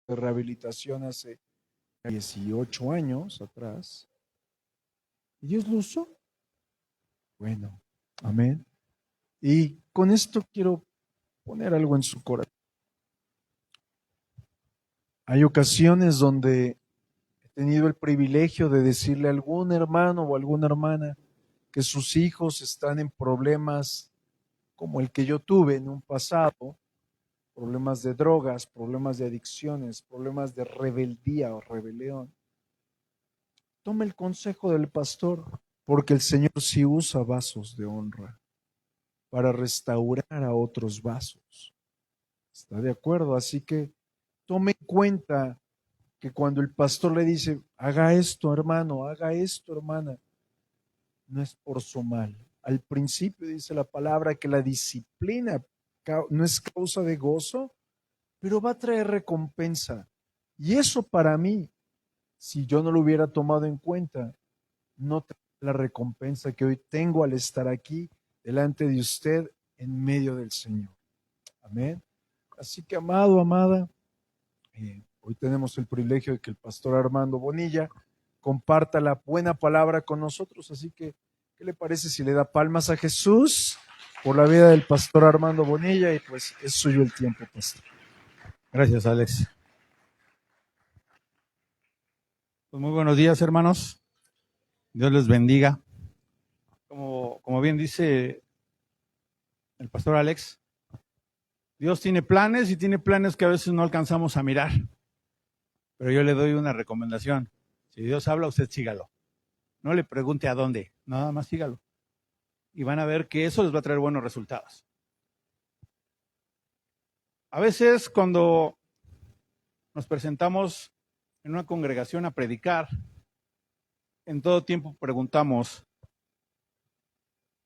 de rehabilitación hace 18 años atrás. ¿Y Dios lo usó? Bueno, amén. Y con esto quiero poner algo en su corazón. Hay ocasiones donde he tenido el privilegio de decirle a algún hermano o alguna hermana que sus hijos están en problemas como el que yo tuve en un pasado, problemas de drogas, problemas de adicciones, problemas de rebeldía o rebelión. Tome el consejo del pastor, porque el Señor sí usa vasos de honra para restaurar a otros vasos. ¿Está de acuerdo? Así que tome en cuenta que cuando el pastor le dice, haga esto, hermano, haga esto, hermana, no es por su mal. Al principio dice la palabra que la disciplina no es causa de gozo, pero va a traer recompensa. Y eso para mí, si yo no lo hubiera tomado en cuenta, no trae la recompensa que hoy tengo al estar aquí delante de usted en medio del Señor. Amén. Así que, amado, amada, hoy tenemos el privilegio de que el pastor Armando Bonilla comparta la buena palabra con nosotros. Así que, ¿qué le parece si le da palmas a Jesús por la vida del pastor Armando Bonilla? Y pues es suyo el tiempo, pastor. Gracias, Alex. Pues muy buenos días, hermanos. Dios les bendiga. Como bien dice el pastor Alex, Dios tiene planes y tiene planes que a veces no alcanzamos a mirar. Pero yo le doy una recomendación. Si Dios habla, usted sígalo. No le pregunte a dónde, nada más sígalo. Y van a ver que eso les va a traer buenos resultados. A veces cuando nos presentamos en una congregación a predicar, en todo tiempo preguntamos,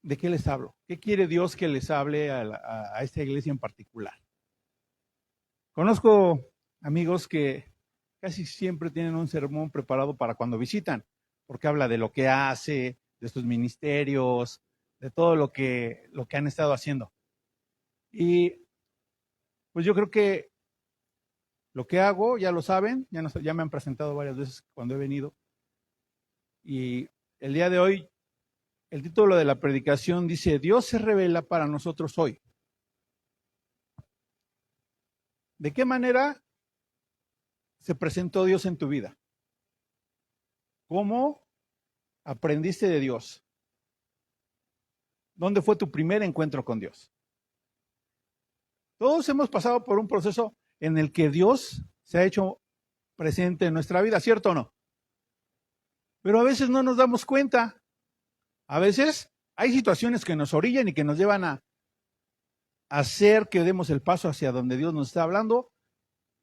¿de qué les hablo? ¿Qué quiere Dios que les hable a esta iglesia en particular? Conozco amigos que casi siempre tienen un sermón preparado para cuando visitan, porque habla de lo que hace, de sus ministerios, de todo lo que han estado haciendo. Y pues yo creo que lo que hago, ya lo saben, ya me han presentado varias veces cuando he venido. Y el día de hoy, el título de la predicación dice, Dios se revela para nosotros hoy. ¿De qué manera se presentó Dios en tu vida? ¿Cómo aprendiste de Dios? ¿Dónde fue tu primer encuentro con Dios? Todos hemos pasado por un proceso en el que Dios se ha hecho presente en nuestra vida, ¿cierto o no? Pero a veces no nos damos cuenta. A veces hay situaciones que nos orillan y que nos llevan a hacer que demos el paso hacia donde Dios nos está hablando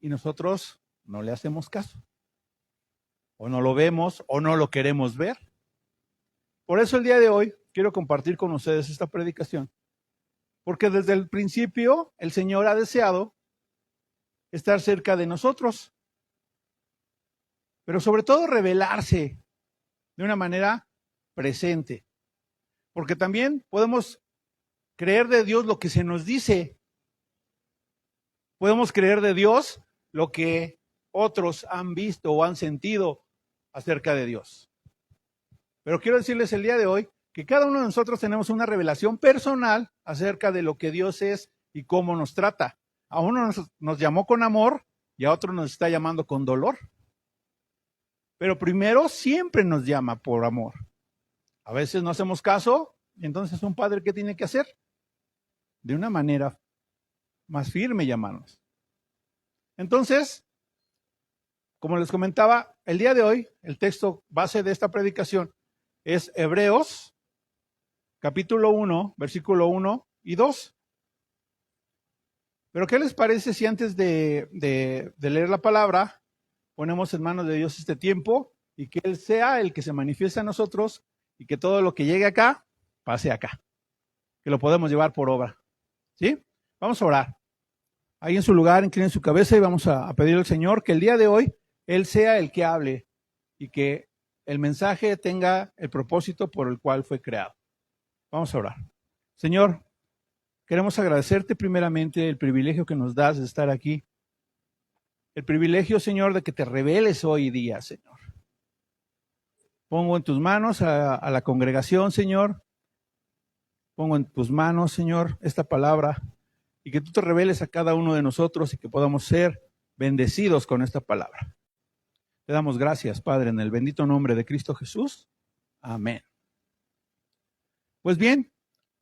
y nosotros no le hacemos caso. O no lo vemos o no lo queremos ver. Por eso el día de hoy quiero compartir con ustedes esta predicación. Porque desde el principio el Señor ha deseado estar cerca de nosotros. Pero sobre todo revelarse de una manera presente. Porque también podemos creer de Dios lo que se nos dice. Podemos creer de Dios lo que otros han visto o han sentido acerca de Dios. Pero quiero decirles el día de hoy que cada uno de nosotros tenemos una revelación personal acerca de lo que Dios es y cómo nos trata. A uno nos llamó con amor y a otro nos está llamando con dolor. Pero primero siempre nos llama por amor. A veces no hacemos caso, y entonces un padre, ¿qué tiene que hacer? De una manera más firme llamarnos. Entonces, como les comentaba, el día de hoy, el texto base de esta predicación es Hebreos, capítulo 1, versículo 1 y 2. Pero ¿qué les parece si antes de leer la palabra, ponemos en manos de Dios este tiempo y que Él sea el que se manifieste a nosotros y que todo lo que llegue acá, pase acá? Que lo podemos llevar por obra. ¿Sí? Vamos a orar. Ahí en su lugar, inclinen su cabeza y vamos a pedirle al Señor que el día de hoy Él sea el que hable y que el mensaje tenga el propósito por el cual fue creado. Vamos a orar. Señor, queremos agradecerte primeramente el privilegio que nos das de estar aquí. el privilegio, Señor, de que te reveles hoy día, Señor. Pongo en tus manos a la congregación, Señor. Pongo en tus manos, Señor, esta palabra y que tú te reveles a cada uno de nosotros y que podamos ser bendecidos con esta palabra. Te damos gracias, Padre, en el bendito nombre de Cristo Jesús. Amén. Pues bien,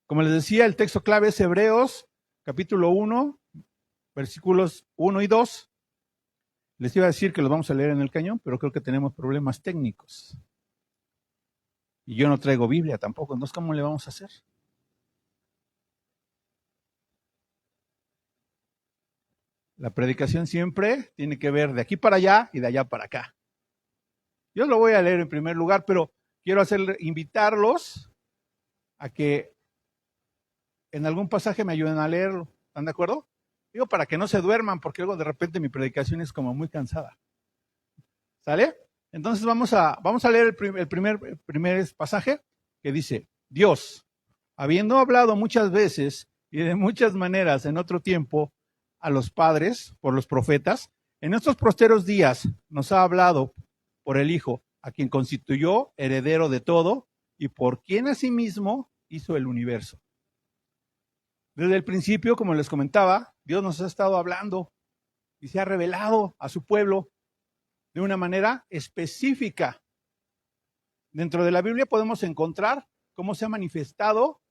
como les decía, el texto clave es Hebreos, capítulo 1, versículos 1 y 2. Les iba a decir que los vamos a leer en el cañón, pero creo que tenemos problemas técnicos. Y yo no traigo Biblia tampoco, entonces ¿cómo le vamos a hacer? La predicación siempre tiene que ver de aquí para allá y de allá para acá. Yo lo voy a leer en primer lugar, pero quiero invitarlos a que en algún pasaje me ayuden a leerlo. ¿Están de acuerdo? Digo, para que no se duerman, porque luego de repente mi predicación es como muy cansada. ¿Sale? Entonces vamos a leer el primer pasaje que dice: Dios, habiendo hablado muchas veces y de muchas maneras en otro tiempo a los padres por los profetas, en estos posteros días nos ha hablado por el Hijo, a quien constituyó heredero de todo y por quien asimismo hizo el universo. Desde el principio, como les comentaba, Dios nos ha estado hablando y se ha revelado a su pueblo de una manera específica. Dentro de la Biblia podemos encontrar cómo se ha manifestado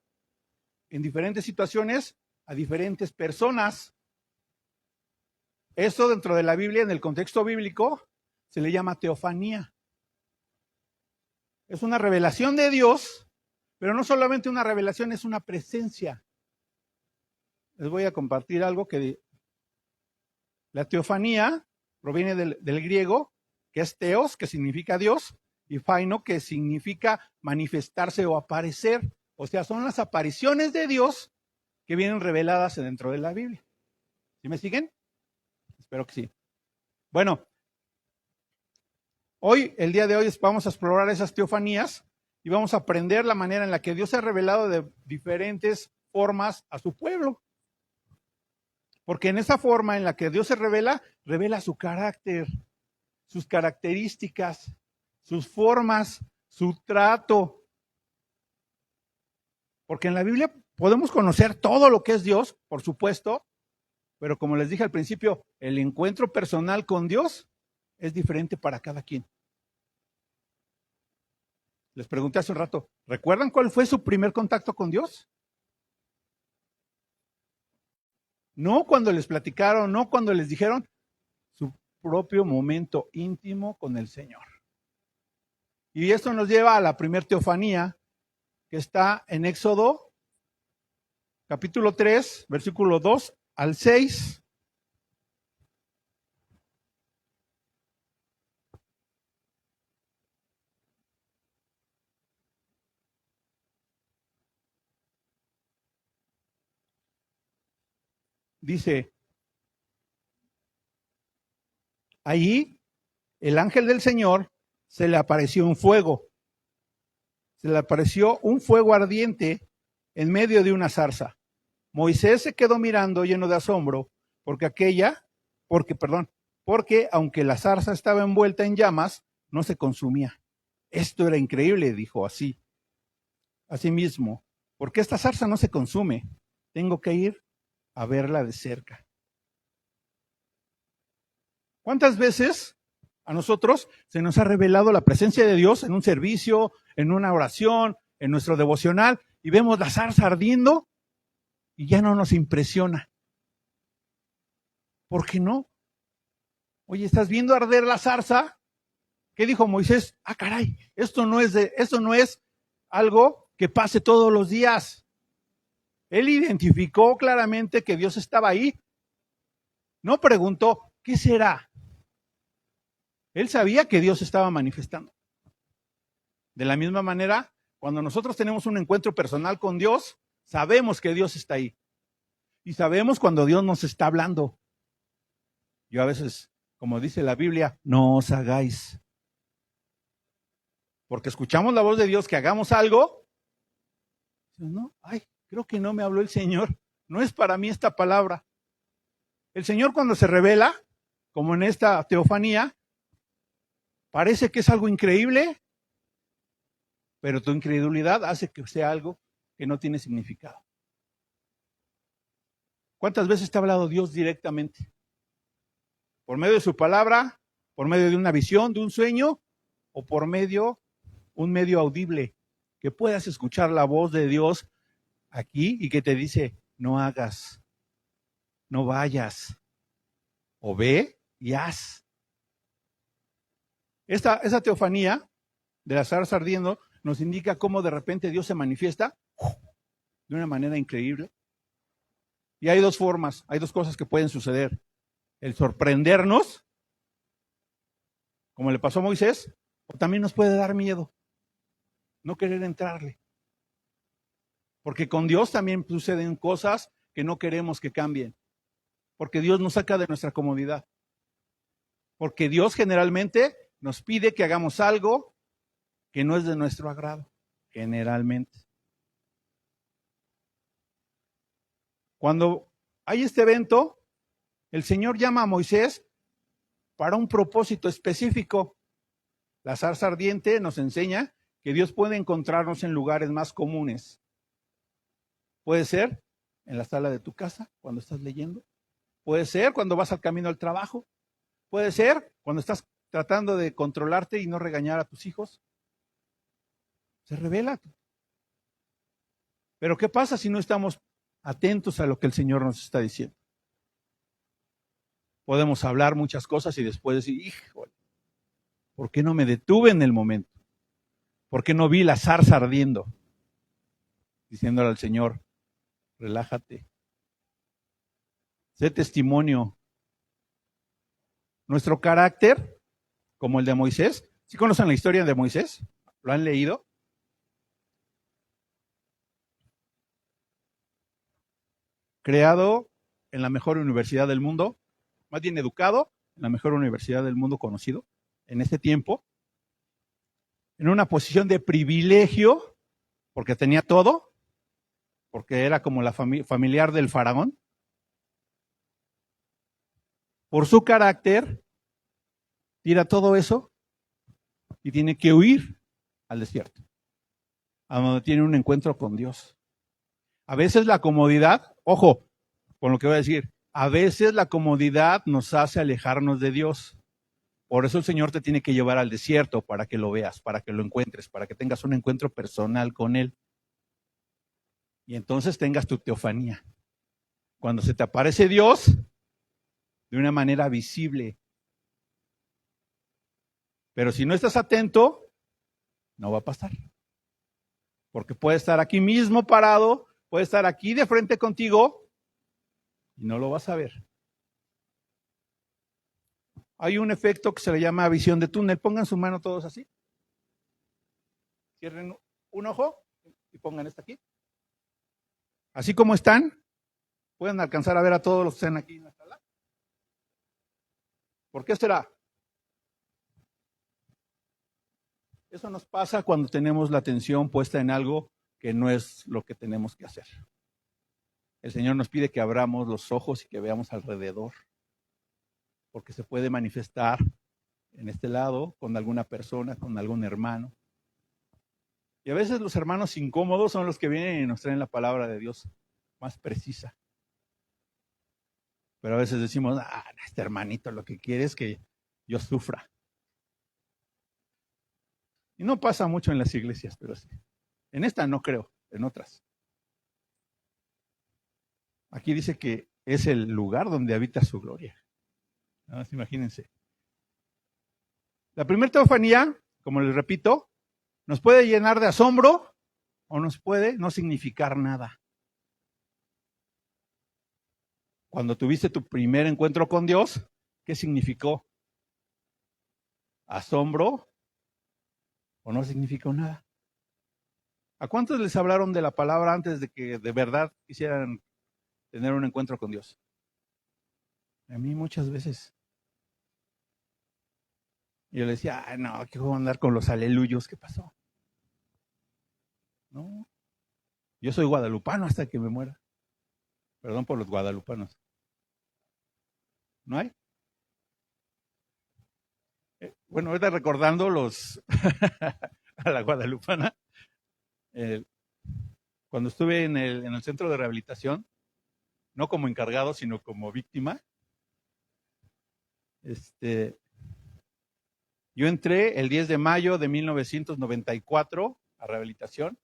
en diferentes situaciones a diferentes personas. Esto dentro de la Biblia, en el contexto bíblico, se le llama teofanía. Es una revelación de Dios, pero no solamente una revelación, es una presencia. Les voy a compartir algo que la teofanía proviene del griego, que es teos, que significa Dios, y faino, que significa manifestarse o aparecer. O sea, son las apariciones de Dios que vienen reveladas dentro de la Biblia. ¿Sí me siguen? Espero que sí. Bueno, el día de hoy vamos a explorar esas teofanías y vamos a aprender la manera en la que Dios se ha revelado de diferentes formas a su pueblo. Porque en esa forma en la que Dios se revela su carácter, sus características, sus formas, su trato. Porque en la Biblia podemos conocer todo lo que es Dios, por supuesto, pero como les dije al principio, el encuentro personal con Dios es diferente para cada quien. Les pregunté hace un rato, ¿recuerdan cuál fue su primer contacto con Dios? No cuando les platicaron, no cuando les dijeron, su propio momento íntimo con el Señor. Y esto nos lleva a la primer teofanía, que está en Éxodo, capítulo 3, versículo 2 al 6. Dice, allí el ángel del Señor se le apareció un fuego. Se le apareció un fuego ardiente en medio de una zarza. Moisés se quedó mirando lleno de asombro porque aunque la zarza estaba envuelta en llamas, no se consumía. Esto era increíble, dijo así. Asimismo, ¿por qué esta zarza no se consume? Tengo que ir a verla de cerca. ¿Cuántas veces a nosotros se nos ha revelado la presencia de Dios en un servicio, en una oración, en nuestro devocional, y vemos la zarza ardiendo y ya no nos impresiona? ¿Por qué no? Oye, ¿estás viendo arder la zarza? ¿Qué dijo Moisés? Ah, caray, esto no es algo que pase todos los días. Él identificó claramente que Dios estaba ahí. No preguntó, ¿qué será? Él sabía que Dios estaba manifestando. De la misma manera, cuando nosotros tenemos un encuentro personal con Dios, sabemos que Dios está ahí. Y sabemos cuando Dios nos está hablando. Yo a veces, como dice la Biblia, no os hagáis. Porque escuchamos la voz de Dios que hagamos algo. No, creo que no me habló el Señor. No es para mí esta palabra. El Señor cuando se revela, como en esta teofanía, parece que es algo increíble, pero tu incredulidad hace que sea algo que no tiene significado. ¿Cuántas veces te ha hablado Dios directamente? ¿Por medio de su palabra? ¿Por medio de una visión, de un sueño? ¿O por medio, un medio audible? Que puedas escuchar la voz de Dios aquí y que te dice, no hagas, no vayas, o ve y haz. Esa teofanía de la zarza ardiendo nos indica cómo de repente Dios se manifiesta de una manera increíble. Y hay dos formas, hay dos cosas que pueden suceder. El sorprendernos, como le pasó a Moisés, o también nos puede dar miedo, no querer entrarle. Porque con Dios también suceden cosas que no queremos que cambien. Porque Dios nos saca de nuestra comodidad. Porque Dios generalmente nos pide que hagamos algo que no es de nuestro agrado, generalmente. Cuando hay este evento, el Señor llama a Moisés para un propósito específico. La zarza ardiente nos enseña que Dios puede encontrarnos en lugares más comunes. Puede ser en la sala de tu casa, cuando estás leyendo. Puede ser cuando vas al camino al trabajo. Puede ser cuando estás tratando de controlarte y no regañar a tus hijos. Se revela. Pero ¿qué pasa si no estamos atentos a lo que el Señor nos está diciendo? Podemos hablar muchas cosas y después decir, híjole, ¿por qué no me detuve en el momento? ¿Por qué no vi la zarza ardiendo? Diciéndole al Señor, relájate. Sé testimonio. Nuestro carácter, como el de Moisés, ¿sí conocen la historia de Moisés? ¿Lo han leído? Creado en la mejor universidad del mundo, más bien educado en la mejor universidad del mundo conocido en ese tiempo, en una posición de privilegio, porque tenía todo, porque era como la familiar del faraón. Por su carácter, tira todo eso y tiene que huir al desierto, a donde tiene un encuentro con Dios. A veces la comodidad, ojo, con lo que voy a decir, a veces la comodidad nos hace alejarnos de Dios. Por eso el Señor te tiene que llevar al desierto para que lo veas, para que lo encuentres, para que tengas un encuentro personal con Él. Y entonces tengas tu teofanía. Cuando se te aparece Dios, de una manera visible. Pero si no estás atento, no va a pasar. Porque puede estar aquí mismo parado, puede estar aquí de frente contigo y no lo vas a ver. Hay un efecto que se le llama visión de túnel. Pongan su mano todos así. Cierren un ojo y pongan esta aquí. Así como están, pueden alcanzar a ver a todos los que están aquí en la sala. ¿Por qué será? Eso nos pasa cuando tenemos la atención puesta en algo que no es lo que tenemos que hacer. El Señor nos pide que abramos los ojos y que veamos alrededor, porque se puede manifestar en este lado con alguna persona, con algún hermano. Y a veces los hermanos incómodos son los que vienen y nos traen la palabra de Dios más precisa. Pero a veces decimos, este hermanito lo que quiere es que yo sufra. Y no pasa mucho en las iglesias, pero sí. En esta no creo, en otras. Aquí dice que es el lugar donde habita su gloria. Nada más imagínense. La primera teofanía, como les repito, nos puede llenar de asombro o nos puede no significar nada. Cuando tuviste tu primer encuentro con Dios, ¿qué significó? ¿Asombro o no significó nada? ¿A cuántos les hablaron de la palabra antes de que de verdad quisieran tener un encuentro con Dios? A mí muchas veces. Y yo le decía, no, ¿qué voy a andar con los aleluyos? ¿Qué pasó? No, yo soy guadalupano hasta que me muera. Perdón por los guadalupanos. ¿No hay? bueno, ahorita recordando a la guadalupana, cuando estuve en el centro de rehabilitación, no como encargado, sino como víctima, yo entré el 10 de mayo de 1994 a rehabilitación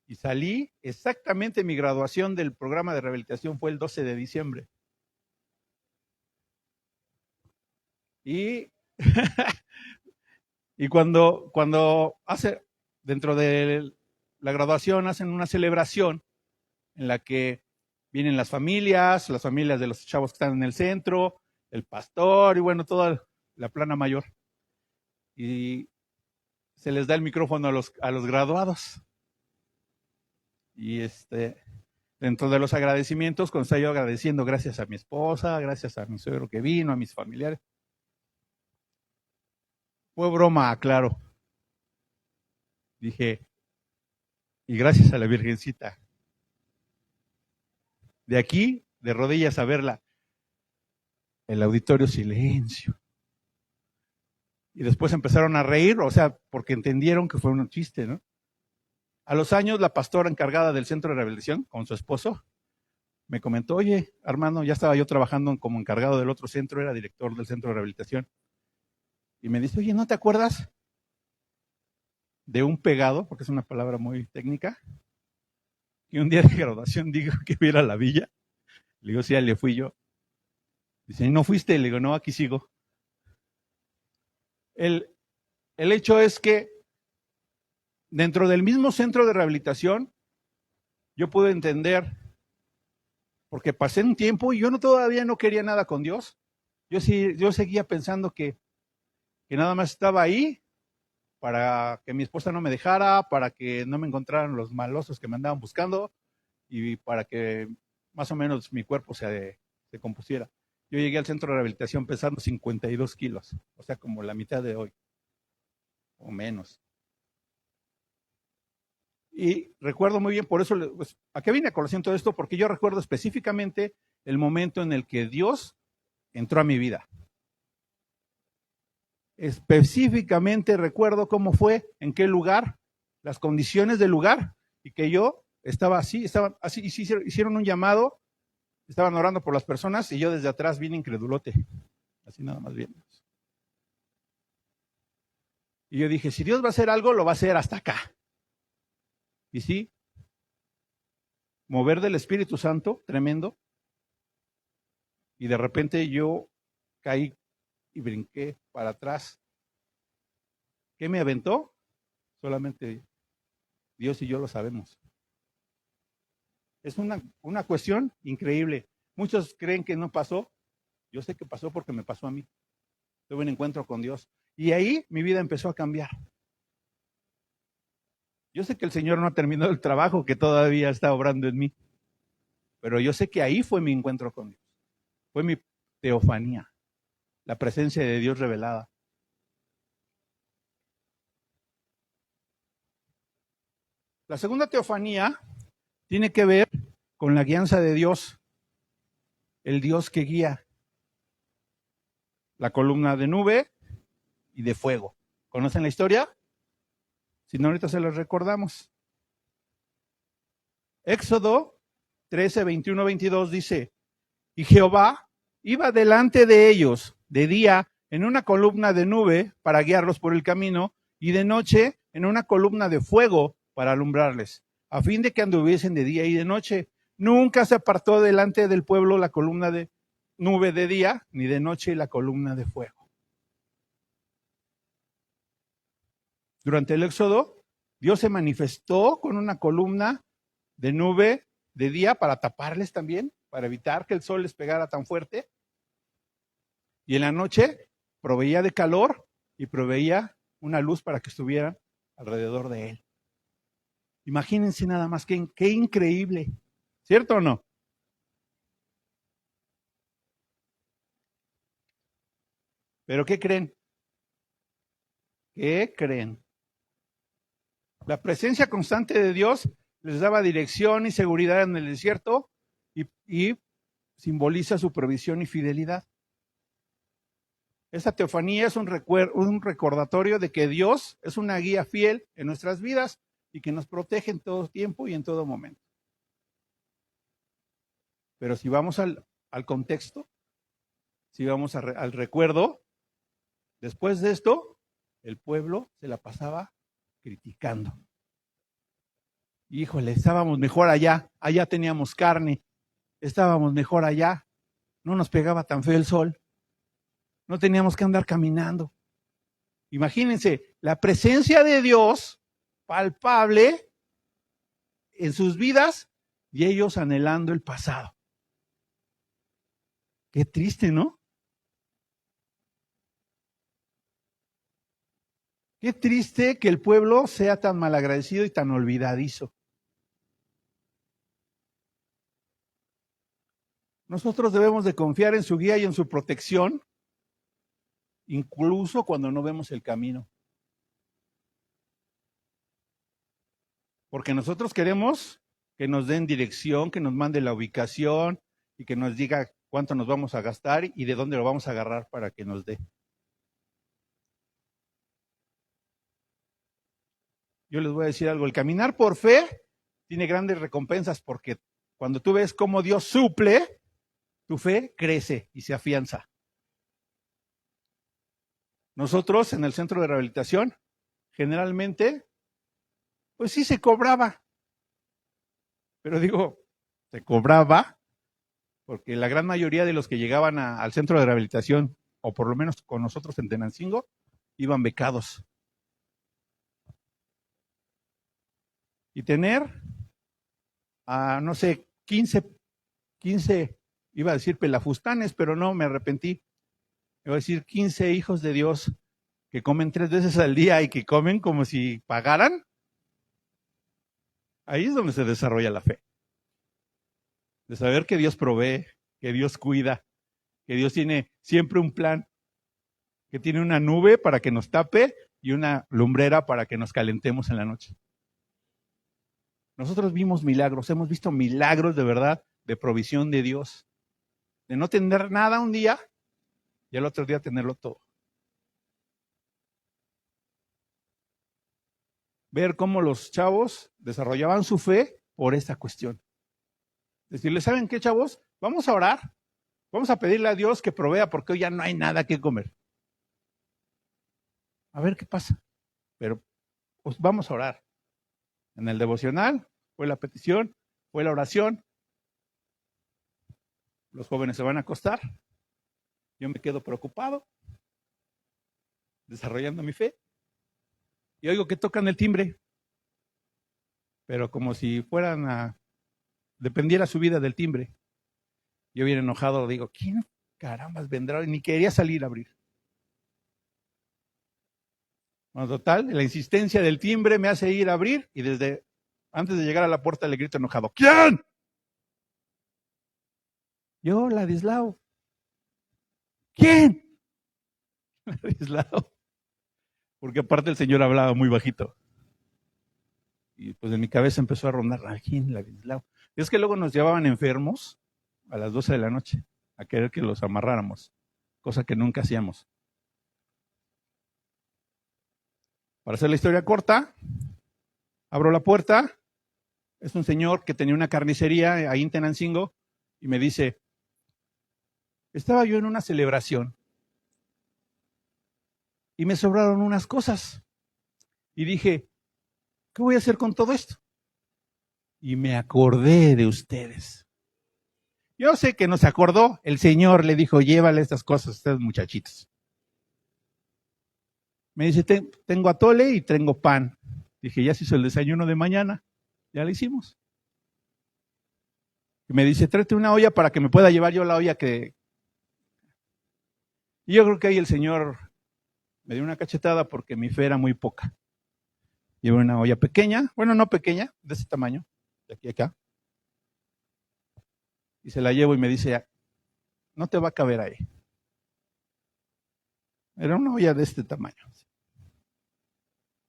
y salí exactamente, mi graduación del programa de rehabilitación fue el 12 de diciembre. Y, y cuando dentro de la graduación hacen una celebración en la que vienen las familias de los chavos que están en el centro, el pastor y bueno, toda la plana mayor. Y se les da el micrófono a los graduados. Y dentro de los agradecimientos, cuando estaba yo agradeciendo, gracias a mi esposa, gracias a mi suegro que vino, a mis familiares. Fue broma, claro. Dije, y gracias a la Virgencita. De aquí, de rodillas a verla. El auditorio silencio. Y después empezaron a reír, o sea, porque entendieron que fue un chiste, ¿no? A los años, la pastora encargada del centro de rehabilitación, con su esposo, me comentó, oye, Armando, ya estaba yo trabajando como encargado del otro centro, era director del centro de rehabilitación. Y me dice, oye, ¿no te acuerdas de un pegado, porque es una palabra muy técnica, que un día de graduación dijo que iba a la villa? Le digo, sí, ya le fui yo. Dice, ¿y no fuiste? Le digo, no, aquí sigo. El hecho es que dentro del mismo centro de rehabilitación, yo pude entender, porque pasé un tiempo y yo todavía no quería nada con Dios. Yo seguía pensando que nada más estaba ahí para que mi esposa no me dejara, para que no me encontraran los malosos que me andaban buscando y para que más o menos mi cuerpo se compusiera. Yo llegué al centro de rehabilitación pesando 52 kilos, o sea, como la mitad de hoy, o menos. Y recuerdo muy bien, por eso, pues, ¿a qué vine a colación todo esto? Porque yo recuerdo específicamente el momento en el que Dios entró a mi vida. Específicamente recuerdo cómo fue, en qué lugar, las condiciones del lugar, y que yo estaba así, hicieron un llamado, estaban orando por las personas, y yo desde atrás vine incredulote, así nada más bien. Y yo dije, si Dios va a hacer algo, lo va a hacer hasta acá. Y sí, mover del Espíritu Santo, tremendo, y de repente yo caí y brinqué para atrás. ¿Qué me aventó? Solamente Dios y yo lo sabemos. Es una cuestión increíble. Muchos creen que no pasó. Yo sé que pasó porque me pasó a mí. Tuve un encuentro con Dios. Y ahí mi vida empezó a cambiar. Yo sé que el Señor no ha terminado el trabajo que todavía está obrando en mí. Pero yo sé que ahí fue mi encuentro con Dios. Fue mi teofanía. La presencia de Dios revelada. La segunda teofanía tiene que ver con la guianza de Dios, el Dios que guía. La columna de nube y de fuego. ¿Conocen la historia? Si no, ahorita se los recordamos. Éxodo 13, 21, 22 dice, y Jehová iba delante de ellos de día en una columna de nube para guiarlos por el camino y de noche en una columna de fuego para alumbrarles, a fin de que anduviesen de día y de noche. Nunca se apartó delante del pueblo la columna de nube de día, ni de noche la columna de fuego. Durante el Éxodo, Dios se manifestó con una columna de nube de día para taparles también, para evitar que el sol les pegara tan fuerte. Y en la noche proveía de calor y proveía una luz para que estuvieran alrededor de él. Imagínense nada más, qué increíble. ¿Cierto o no? ¿Pero qué creen? ¿Qué creen? La presencia constante de Dios les daba dirección y seguridad en el desierto y simboliza su provisión y fidelidad. Esa teofanía es un recordatorio de que Dios es una guía fiel en nuestras vidas y que nos protege en todo tiempo y en todo momento. Pero si vamos al contexto, si vamos al recuerdo, después de esto, el pueblo se la pasaba criticando. Híjole, estábamos mejor allá teníamos carne, estábamos mejor allá, no nos pegaba tan feo el sol, no teníamos que andar caminando. Imagínense, la presencia de Dios palpable en sus vidas y ellos anhelando el pasado. Qué triste, ¿no? Qué triste que el pueblo sea tan malagradecido y tan olvidadizo. Nosotros debemos de confiar en su guía y en su protección, incluso cuando no vemos el camino. Porque nosotros queremos que nos den dirección, que nos mande la ubicación y que nos diga cuánto nos vamos a gastar y de dónde lo vamos a agarrar para que nos dé. Yo les voy a decir algo, el caminar por fe tiene grandes recompensas porque cuando tú ves cómo Dios suple, tu fe crece y se afianza. Nosotros en el centro de rehabilitación, generalmente, pues sí se cobraba. Pero digo, se cobraba porque la gran mayoría de los que llegaban al centro de rehabilitación, o por lo menos con nosotros en Tenancingo, iban becados. Y tener, no sé, 15, iba a decir pelafustanes, pero no, me arrepentí. Iba a decir 15 hijos de Dios que comen 3 veces al día y que comen como si pagaran. Ahí es donde se desarrolla la fe. De saber que Dios provee, que Dios cuida, que Dios tiene siempre un plan, que tiene una nube para que nos tape y una lumbrera para que nos calentemos en la noche. Nosotros vimos milagros, hemos visto milagros de verdad, de provisión de Dios, de no tener nada un día y al otro día tenerlo todo. Ver cómo los chavos desarrollaban su fe por esta cuestión. Decirle, ¿saben qué, chavos? Vamos a orar, vamos a pedirle a Dios que provea porque hoy ya no hay nada que comer. A ver qué pasa. Pero pues vamos a orar. En el devocional fue la petición, fue la oración. Los jóvenes se van a acostar. Yo me quedo preocupado, desarrollando mi fe. Y oigo que tocan el timbre. Pero como si fueran dependiera su vida del timbre. Yo bien enojado digo, ¿quién carambas vendrá? Y ni quería salir a abrir. Bueno, total, la insistencia del timbre me hace ir a abrir y desde antes de llegar a la puerta le grito enojado, ¿quién? Yo, Ladislao. ¿Quién? Ladislao. Porque aparte el señor hablaba muy bajito. Y pues en mi cabeza empezó a rondar, ¿quién? Ladislao. Y es que luego nos llevaban enfermos a las 12 de la noche a querer que los amarráramos, cosa que nunca hacíamos. Para hacer la historia corta, abro la puerta, es un señor que tenía una carnicería ahí en Tenancingo y me dice, estaba yo en una celebración y me sobraron unas cosas y dije, ¿qué voy a hacer con todo esto? Y me acordé de ustedes. Yo sé que no se acordó, el señor le dijo, llévale estas cosas a ustedes muchachitos. Me dice, tengo atole y tengo pan. Dije, ya se hizo el desayuno de mañana. Ya lo hicimos. Y me dice, tráete una olla para que me pueda llevar yo la olla que... Y yo creo que ahí el señor me dio una cachetada porque mi fe era muy poca. Llevé una olla pequeña, bueno, no pequeña, de ese tamaño, de aquí a acá. Y se la llevo y me dice, no te va a caber ahí. Era una olla de este tamaño.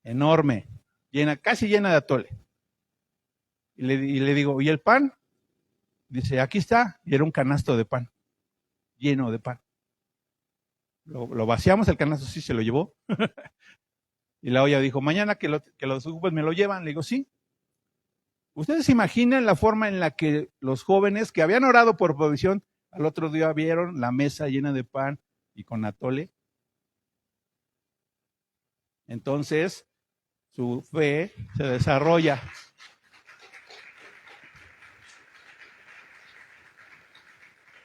Enorme, llena, casi llena de atole. Y le digo, ¿y el pan? Dice, aquí está. Y era un canasto de pan, lleno de pan. lo vaciamos, el canasto sí se lo llevó. Y la olla dijo, mañana que los ocupes me lo llevan. Le digo, sí. ¿Ustedes imaginan la forma en la que los jóvenes que habían orado por provisión, al otro día vieron la mesa llena de pan y con atole? Entonces, su fe se desarrolla.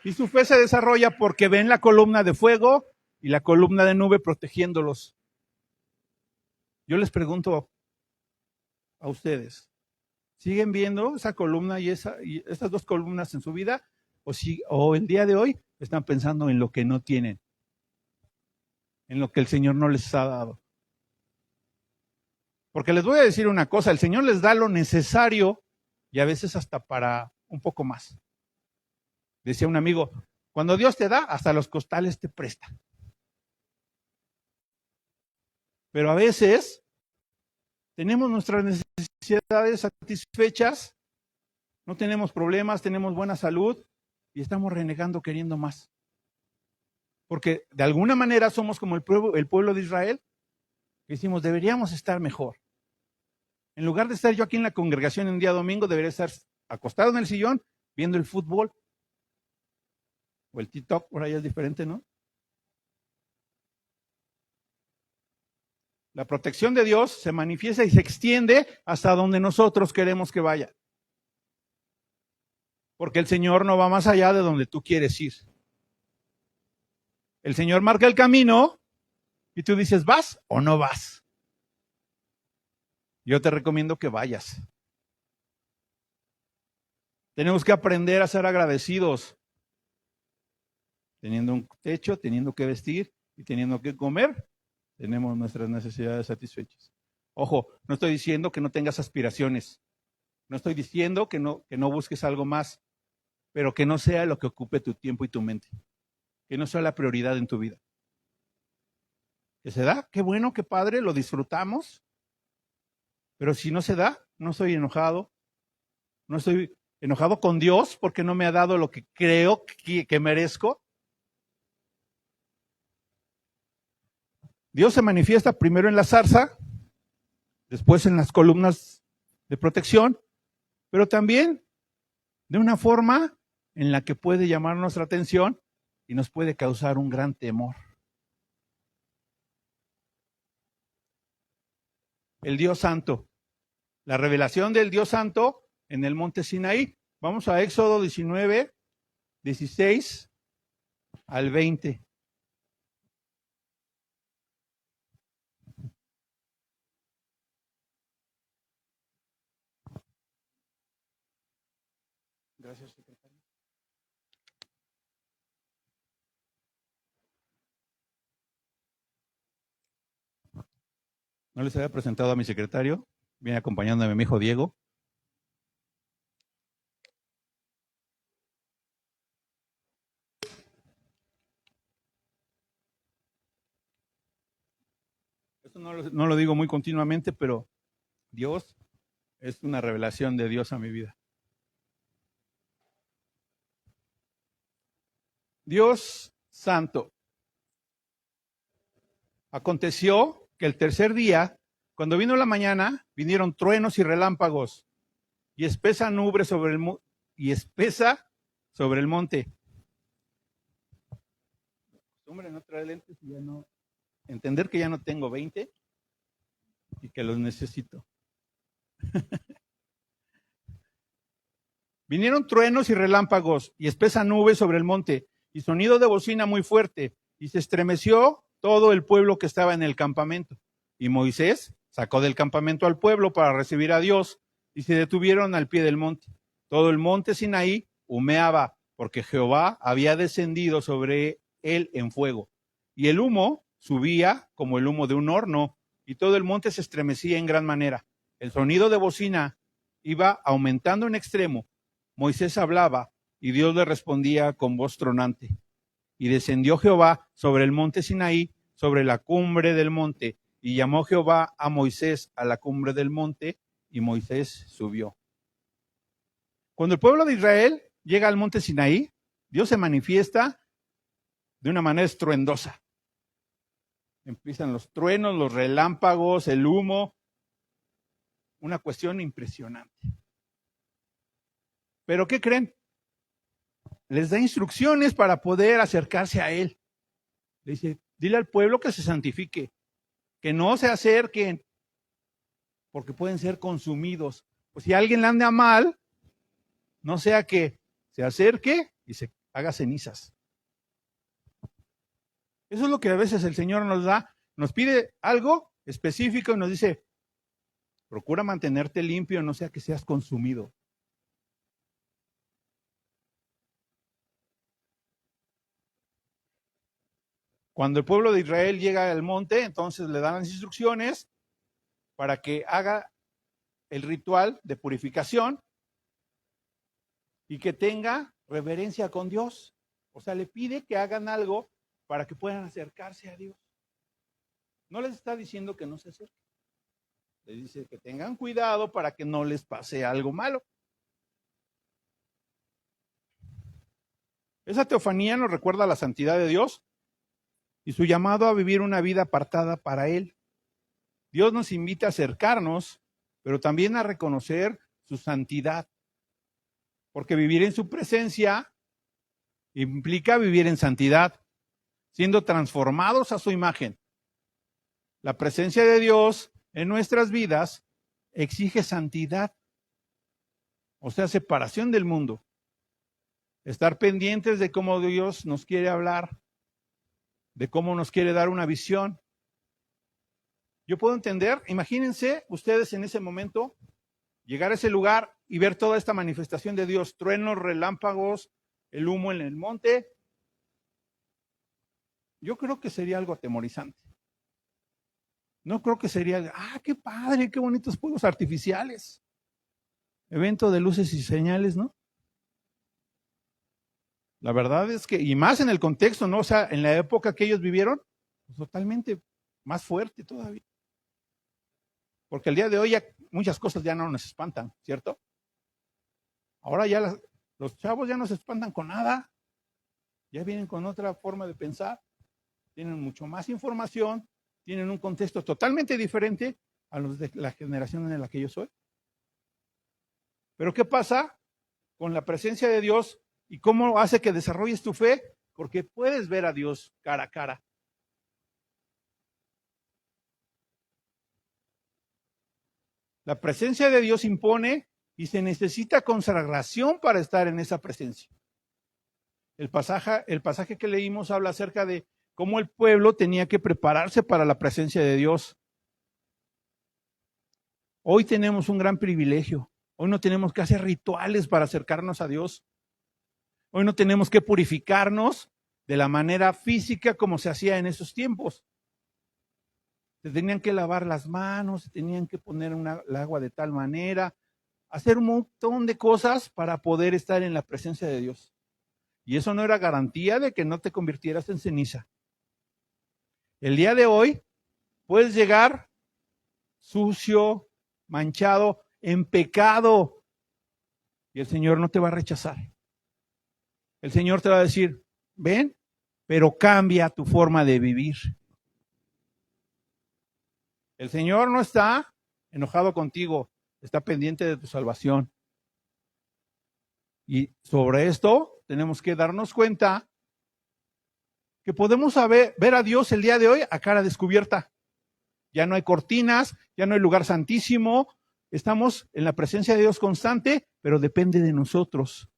Y su fe se desarrolla porque ven la columna de fuego y la columna de nube protegiéndolos. Yo les pregunto a ustedes, ¿siguen viendo esa columna y estas dos columnas en su vida? ¿O el día de hoy están pensando en lo que no tienen? En lo que el Señor no les ha dado. Porque les voy a decir una cosa, el Señor les da lo necesario y a veces hasta para un poco más. Decía un amigo, cuando Dios te da, hasta los costales te presta. Pero a veces tenemos nuestras necesidades satisfechas, no tenemos problemas, tenemos buena salud y estamos renegando queriendo más. Porque de alguna manera somos como el pueblo de Israel, que decimos, deberíamos estar mejor. En lugar de estar yo aquí en la congregación en un día domingo, debería estar acostado en el sillón viendo el fútbol. O el TikTok, por ahí es diferente, ¿no? La protección de Dios se manifiesta y se extiende hasta donde nosotros queremos que vaya. Porque el Señor no va más allá de donde tú quieres ir. El Señor marca el camino y tú dices, ¿vas o no vas? Yo te recomiendo que vayas. Tenemos que aprender a ser agradecidos. Teniendo un techo, teniendo que vestir y teniendo que comer, tenemos nuestras necesidades satisfechas. Ojo, no estoy diciendo que no tengas aspiraciones. No estoy diciendo que no busques algo más, pero que no sea lo que ocupe tu tiempo y tu mente. Que no sea la prioridad en tu vida. ¿Que se da? Qué bueno, qué padre, lo disfrutamos. Pero si no se da, no estoy enojado. No estoy enojado con Dios porque no me ha dado lo que creo que merezco. Dios se manifiesta primero en la zarza, después en las columnas de protección, pero también de una forma en la que puede llamar nuestra atención y nos puede causar un gran temor. El Dios Santo, la revelación del Dios Santo en el monte Sinaí. Vamos a Éxodo 19, 16 al 20. Gracias, secretario. No les había presentado a mi secretario, viene acompañándome mi hijo Diego. Esto no lo digo muy continuamente, pero Dios es una revelación de Dios a mi vida. Dios Santo. Aconteció que el tercer día, cuando vino la mañana, vinieron truenos y relámpagos y espesa nube sobre el monte. Hombre, no traer lentes y ya no. Entender que ya no tengo 20 y que los necesito. Vinieron truenos y relámpagos y espesa nube sobre el monte y sonido de bocina muy fuerte y se estremeció todo el pueblo que estaba en el campamento. Y Moisés sacó del campamento al pueblo para recibir a Dios y se detuvieron al pie del monte. Todo el monte Sinaí humeaba porque Jehová había descendido sobre él en fuego. Y el humo subía como el humo de un horno y todo el monte se estremecía en gran manera. El sonido de bocina iba aumentando en extremo. Moisés hablaba y Dios le respondía con voz tronante. Y descendió Jehová sobre el monte Sinaí, sobre la cumbre del monte, y llamó Jehová a Moisés a la cumbre del monte, y Moisés subió. Cuando el pueblo de Israel llega al monte Sinaí, Dios se manifiesta de una manera estruendosa. Empiezan los truenos, los relámpagos, el humo. Una cuestión impresionante. ¿Pero qué creen? Les da instrucciones para poder acercarse a Él. Le dice, dile al pueblo que se santifique, que no se acerquen, porque pueden ser consumidos. Pues si alguien le anda mal, no sea que se acerque y se haga cenizas. Eso es lo que a veces el Señor nos da, nos pide algo específico y nos dice, procura mantenerte limpio, no sea que seas consumido. Cuando el pueblo de Israel llega al monte, entonces le dan las instrucciones para que haga el ritual de purificación y que tenga reverencia con Dios. O sea, le pide que hagan algo para que puedan acercarse a Dios. No les está diciendo que no se acerquen. Les dice que tengan cuidado para que no les pase algo malo. Esa teofanía nos recuerda la santidad de Dios y su llamado a vivir una vida apartada para Él. Dios nos invita a acercarnos, pero también a reconocer su santidad, porque vivir en su presencia implica vivir en santidad, siendo transformados a su imagen. La presencia de Dios en nuestras vidas exige santidad, o sea, separación del mundo. Estar pendientes de cómo Dios nos quiere hablar, de cómo nos quiere dar una visión. Yo puedo entender, imagínense ustedes en ese momento, llegar a ese lugar y ver toda esta manifestación de Dios, truenos, relámpagos, el humo en el monte. Yo creo que sería algo atemorizante. No creo que sería, qué padre, qué bonitos fuegos artificiales. Evento de luces y señales, ¿no? La verdad es que, y más en el contexto, ¿no? O sea, en la época que ellos vivieron, pues totalmente más fuerte todavía. Porque el día de hoy ya muchas cosas ya no nos espantan, ¿cierto? Ahora ya los chavos ya no se espantan con nada. Ya vienen con otra forma de pensar. Tienen mucho más información. Tienen un contexto totalmente diferente a los de la generación en la que yo soy. Pero ¿qué pasa con la presencia de Dios y cómo hace que desarrolles tu fe? Porque puedes ver a Dios cara a cara. La presencia de Dios impone y se necesita consagración para estar en esa presencia. El pasaje que leímos habla acerca de cómo el pueblo tenía que prepararse para la presencia de Dios. Hoy tenemos un gran privilegio. Hoy no tenemos que hacer rituales para acercarnos a Dios. Hoy no tenemos que purificarnos de la manera física como se hacía en esos tiempos. Se tenían que lavar las manos, se tenían que poner el agua de tal manera, hacer un montón de cosas para poder estar en la presencia de Dios. Y eso no era garantía de que no te convirtieras en ceniza. El día de hoy puedes llegar sucio, manchado, en pecado, y el Señor no te va a rechazar. El Señor te va a decir, ven, pero cambia tu forma de vivir. El Señor no está enojado contigo, está pendiente de tu salvación. Y sobre esto tenemos que darnos cuenta que podemos ver a Dios el día de hoy a cara descubierta. Ya no hay cortinas, ya no hay lugar santísimo, estamos en la presencia de Dios constante, pero depende de nosotros.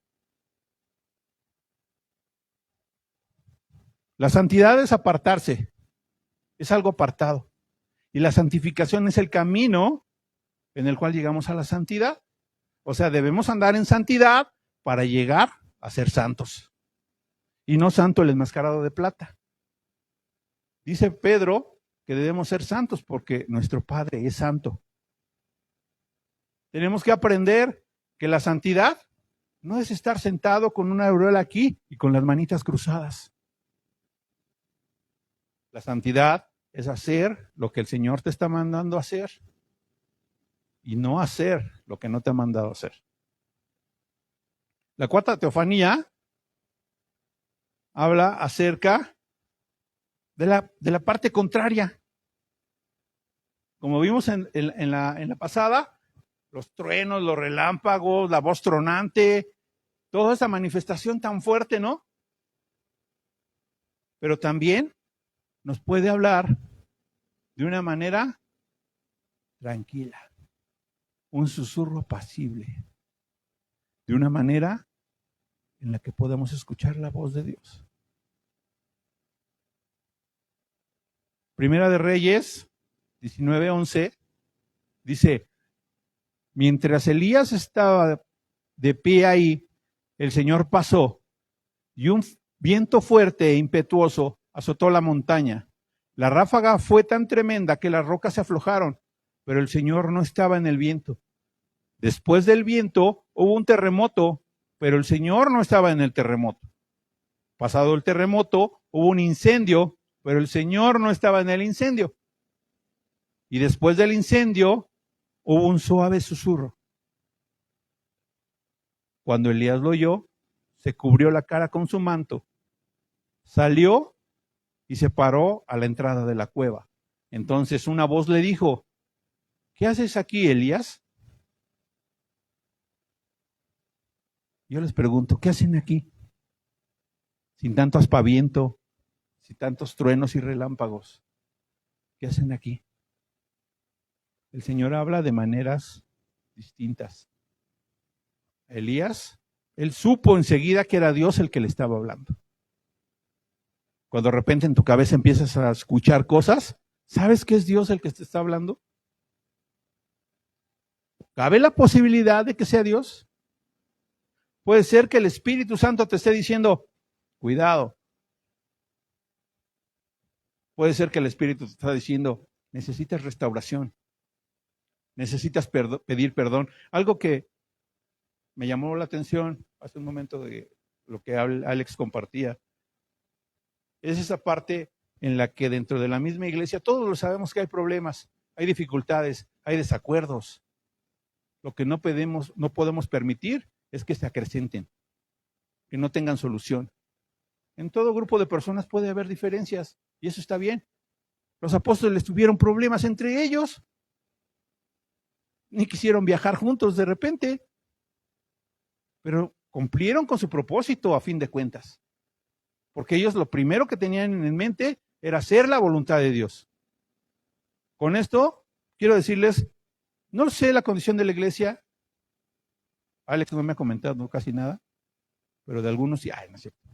La santidad es apartarse, es algo apartado. Y la santificación es el camino en el cual llegamos a la santidad. O sea, debemos andar en santidad para llegar a ser santos. Y no santo el enmascarado de plata. Dice Pedro que debemos ser santos porque nuestro Padre es santo. Tenemos que aprender que la santidad no es estar sentado con una aureola aquí y con las manitas cruzadas. La santidad es hacer lo que el Señor te está mandando a hacer y no hacer lo que no te ha mandado a hacer. La cuarta teofanía habla acerca de la parte contraria. Como vimos en la pasada, los truenos, los relámpagos, la voz tronante, toda esa manifestación tan fuerte, ¿no? Pero también nos puede hablar de una manera tranquila, un susurro apacible, de una manera en la que podamos escuchar la voz de Dios. Primera de Reyes 19:11 dice: mientras Elías estaba de pie ahí, el Señor pasó y un viento fuerte e impetuoso azotó la montaña. La ráfaga fue tan tremenda que las rocas se aflojaron, pero el Señor no estaba en el viento. Después del viento hubo un terremoto, pero el Señor no estaba en el terremoto. Pasado el terremoto hubo un incendio, pero el Señor no estaba en el incendio. Y después del incendio hubo un suave susurro. Cuando Elías lo oyó, se cubrió la cara con su manto, salió y se paró a la entrada de la cueva. Entonces una voz le dijo: ¿qué haces aquí, Elías? Yo les pregunto, ¿qué hacen aquí? Sin tanto aspaviento, sin tantos truenos y relámpagos. ¿Qué hacen aquí? El Señor habla de maneras distintas. Elías, él supo enseguida que era Dios el que le estaba hablando. Cuando de repente en tu cabeza empiezas a escuchar cosas, ¿sabes que es Dios el que te está hablando? ¿Cabe la posibilidad de que sea Dios? Puede ser que el Espíritu Santo te esté diciendo, cuidado. Puede ser que el Espíritu te está diciendo, necesitas restauración. Necesitas pedir perdón. Algo que me llamó la atención hace un momento de lo que Alex compartía, es esa parte en la que dentro de la misma iglesia todos lo sabemos que hay problemas, hay dificultades, hay desacuerdos. Lo que no podemos permitir es que se acrecenten, que no tengan solución. En todo grupo de personas puede haber diferencias y eso está bien. Los apóstoles tuvieron problemas entre ellos, ni quisieron viajar juntos de repente, pero cumplieron con su propósito a fin de cuentas. Porque ellos lo primero que tenían en mente era hacer la voluntad de Dios. Con esto, quiero decirles, no sé la condición de la iglesia. Alex no me ha comentado casi nada, pero de algunos sí. Ay, no es cierto.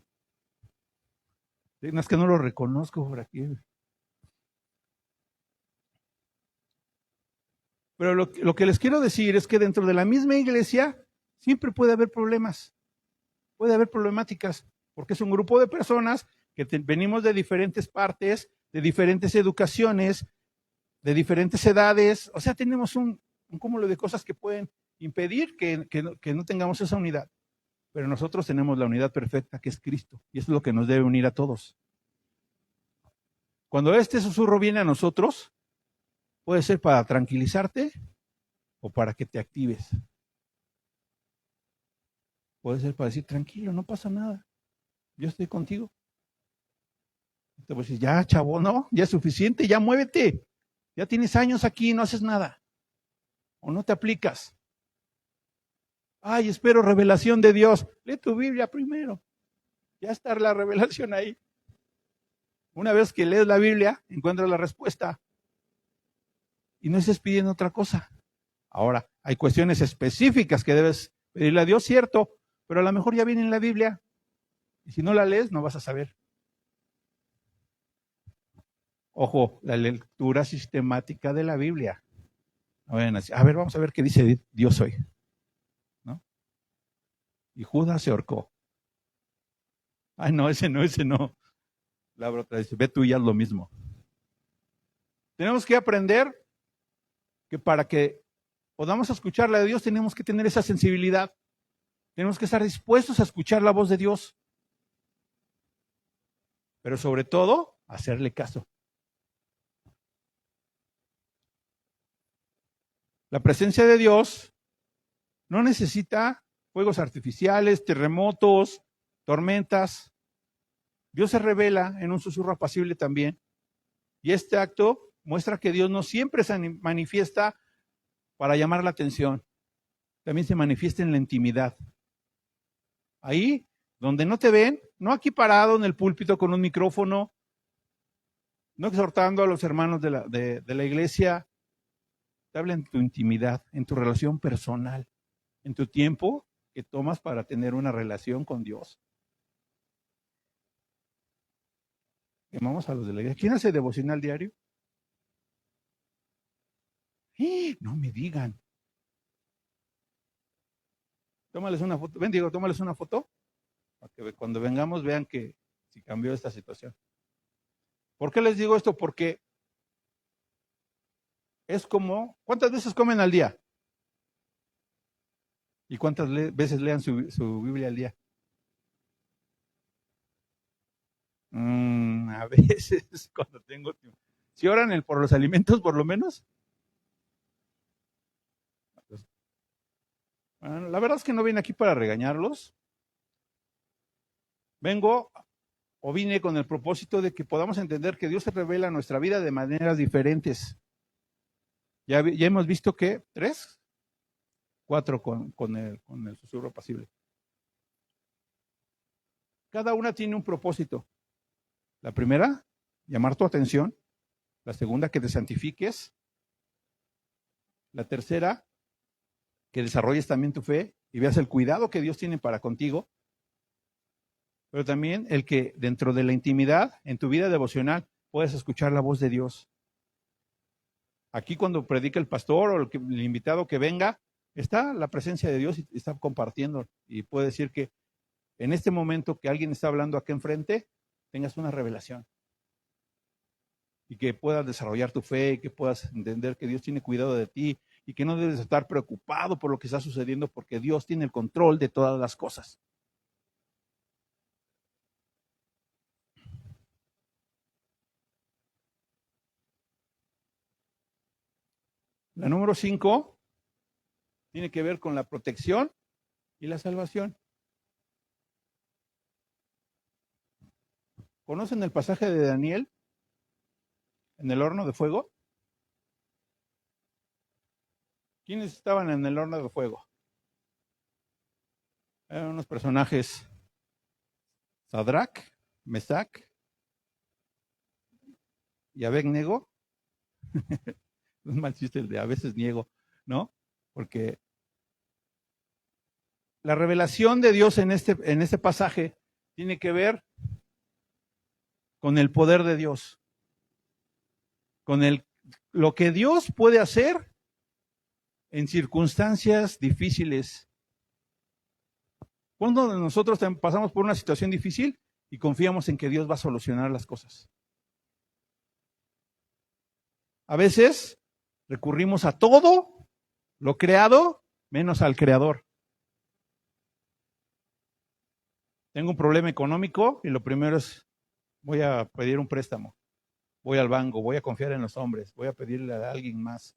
Es que no lo reconozco por aquí. Pero lo que les quiero decir es que dentro de la misma iglesia siempre puede haber problemas, puede haber problemáticas, porque es un grupo de personas que venimos de diferentes partes, de diferentes educaciones, de diferentes edades, o sea, tenemos un cúmulo de cosas que pueden impedir que no tengamos esa unidad. Pero nosotros tenemos la unidad perfecta, que es Cristo, y eso es lo que nos debe unir a todos. Cuando este susurro viene a nosotros, puede ser para tranquilizarte o para que te actives. Puede ser para decir, tranquilo, no pasa nada, yo estoy contigo. Te voy a decir, ya chavo, no, ya es suficiente, ya muévete, ya tienes años aquí y no haces nada, o no te aplicas. Ay, espero revelación de Dios. Lee tu Biblia primero, ya está la revelación ahí. Una vez que lees la Biblia, encuentras la respuesta y no estés pidiendo otra cosa. Ahora, hay cuestiones específicas que debes pedirle a Dios, cierto, pero a lo mejor ya viene en la Biblia. Y si no la lees, no vas a saber. Ojo, la lectura sistemática de la Biblia. A ver, vamos a ver qué dice Dios hoy. ¿No? Y Judas se ahorcó. Ay, no, ese no. La otra dice, ve tú y haz lo mismo. Tenemos que aprender que para que podamos escuchar la de Dios, tenemos que tener esa sensibilidad. Tenemos que estar dispuestos a escuchar la voz de Dios. Pero sobre todo, hacerle caso. La presencia de Dios no necesita fuegos artificiales, terremotos, tormentas. Dios se revela en un susurro apacible también. Y este acto muestra que Dios no siempre se manifiesta para llamar la atención. También se manifiesta en la intimidad. Ahí, donde no te ven, no aquí parado en el púlpito con un micrófono, no exhortando a los hermanos de la iglesia, te habla en tu intimidad, en tu relación personal, en tu tiempo que tomas para tener una relación con Dios. Llamamos a los de la iglesia. ¿Quién hace devocional diario? No me digan. Tómales una foto. Ven, Diego, tómales una foto para que cuando vengamos vean que si cambió esta situación. ¿Por qué les digo esto? Porque es como, ¿cuántas veces comen al día? ¿Y cuántas veces lean su Biblia al día? A veces, cuando tengo tiempo. ¿Si oran por los alimentos, por lo menos? Bueno, la verdad es que no vine aquí para regañarlos. Vine con el propósito de que podamos entender que Dios se revela en nuestra vida de maneras diferentes. Ya hemos visto que 3, 4 con el susurro apacible. Cada una tiene un propósito. La primera, llamar tu atención. La segunda, que te santifiques. La tercera, que desarrolles también tu fe y veas el cuidado que Dios tiene para contigo. Pero también el que dentro de la intimidad, en tu vida devocional, puedes escuchar la voz de Dios. Aquí cuando predica el pastor o el invitado que venga, está la presencia de Dios y está compartiendo. Y puede decir que en este momento que alguien está hablando aquí enfrente, tengas una revelación. Y que puedas desarrollar tu fe, y que puedas entender que Dios tiene cuidado de ti y que no debes estar preocupado por lo que está sucediendo porque Dios tiene el control de todas las cosas. La número 5 tiene que ver con la protección y la salvación. ¿Conocen el pasaje de Daniel en el horno de fuego? ¿Quiénes estaban en el horno de fuego? Eran unos personajes: Sadrach, Mesach y Abednego. Es un mal chiste el de a veces niego, ¿no? Porque la revelación de Dios en este pasaje tiene que ver con el poder de Dios, con lo que Dios puede hacer en circunstancias difíciles. Cuando nosotros pasamos por una situación difícil y confiamos en que Dios va a solucionar las cosas. A veces recurrimos a todo lo creado menos al creador. Tengo un problema económico y lo primero es, voy a pedir un préstamo, voy al banco, voy a confiar en los hombres, voy a pedirle a alguien más.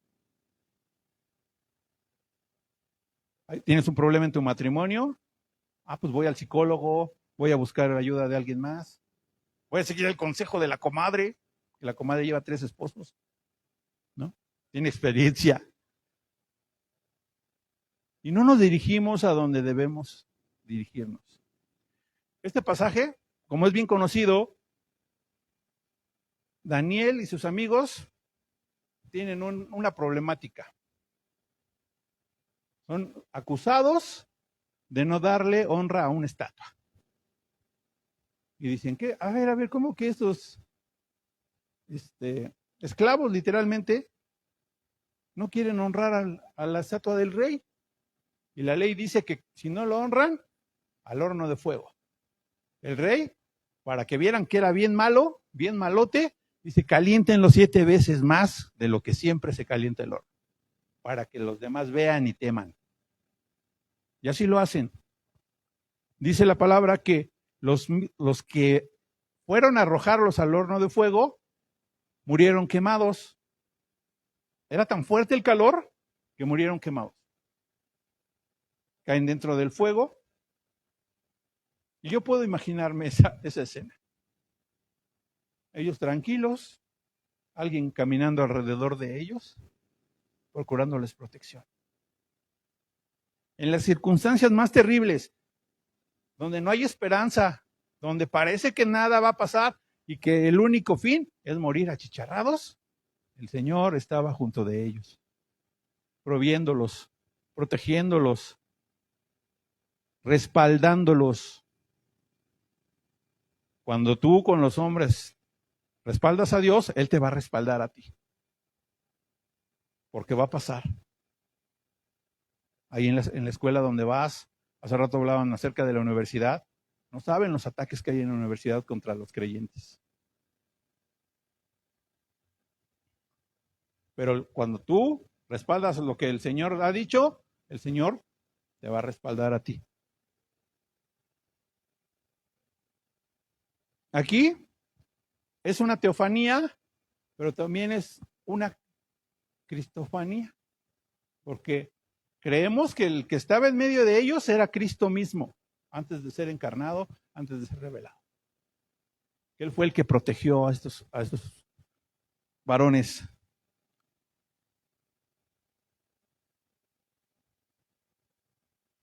¿Tienes un problema en tu matrimonio? Pues voy al psicólogo, voy a buscar ayuda de alguien más. Voy a seguir el consejo de la comadre, que la comadre lleva 3 esposos, ¿no? Tiene experiencia. Y no nos dirigimos a donde debemos dirigirnos. Este pasaje, como es bien conocido, Daniel y sus amigos tienen una problemática. Son acusados de no darle honra a una estatua. Y dicen que, a ver, ¿cómo que estos esclavos literalmente no quieren honrar a la estatua del rey? Y la ley dice que si no lo honran, al horno de fuego. El rey, para que vieran que era bien malo, bien malote, dice, caliéntenlo 7 veces más de lo que siempre se calienta el horno, para que los demás vean y teman. Y así lo hacen. Dice la palabra que los que fueron a arrojarlos al horno de fuego murieron quemados. Era tan fuerte el calor que murieron quemados. Caen dentro del fuego. Y yo puedo imaginarme esa escena. ellos tranquilos, alguien caminando alrededor de ellos, procurándoles protección. En las circunstancias más terribles, donde no hay esperanza, donde parece que nada va a pasar y que el único fin es morir achicharrados, el Señor estaba junto de ellos, proviéndolos, protegiéndolos, respaldándolos. Cuando tú con los hombres respaldas a Dios, Él te va a respaldar a ti. Porque va a pasar. Ahí en la escuela donde vas, hace rato hablaban acerca de la universidad, no saben los ataques que hay en la universidad contra los creyentes. Pero cuando tú respaldas lo que el Señor ha dicho, el Señor te va a respaldar a ti. Aquí es una teofanía, pero también es una cristofanía, porque creemos que el que estaba en medio de ellos era Cristo mismo, antes de ser encarnado, antes de ser revelado. Él fue el que protegió a estos varones.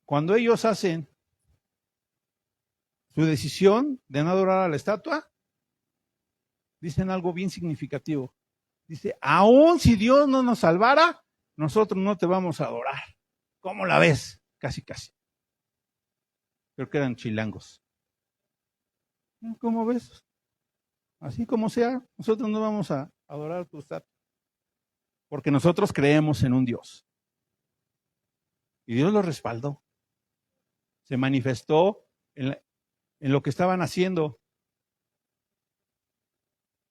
Cuando ellos hacen su decisión de no adorar a la estatua, dicen algo bien significativo. Dice, aún si Dios no nos salvara, nosotros no te vamos a adorar. ¿Cómo la ves? Casi, casi. Creo que eran chilangos. ¿Cómo ves? Así como sea, nosotros no vamos a adorar tu estatua. Porque nosotros creemos en un Dios. Y Dios lo respaldó. Se manifestó en lo que estaban haciendo.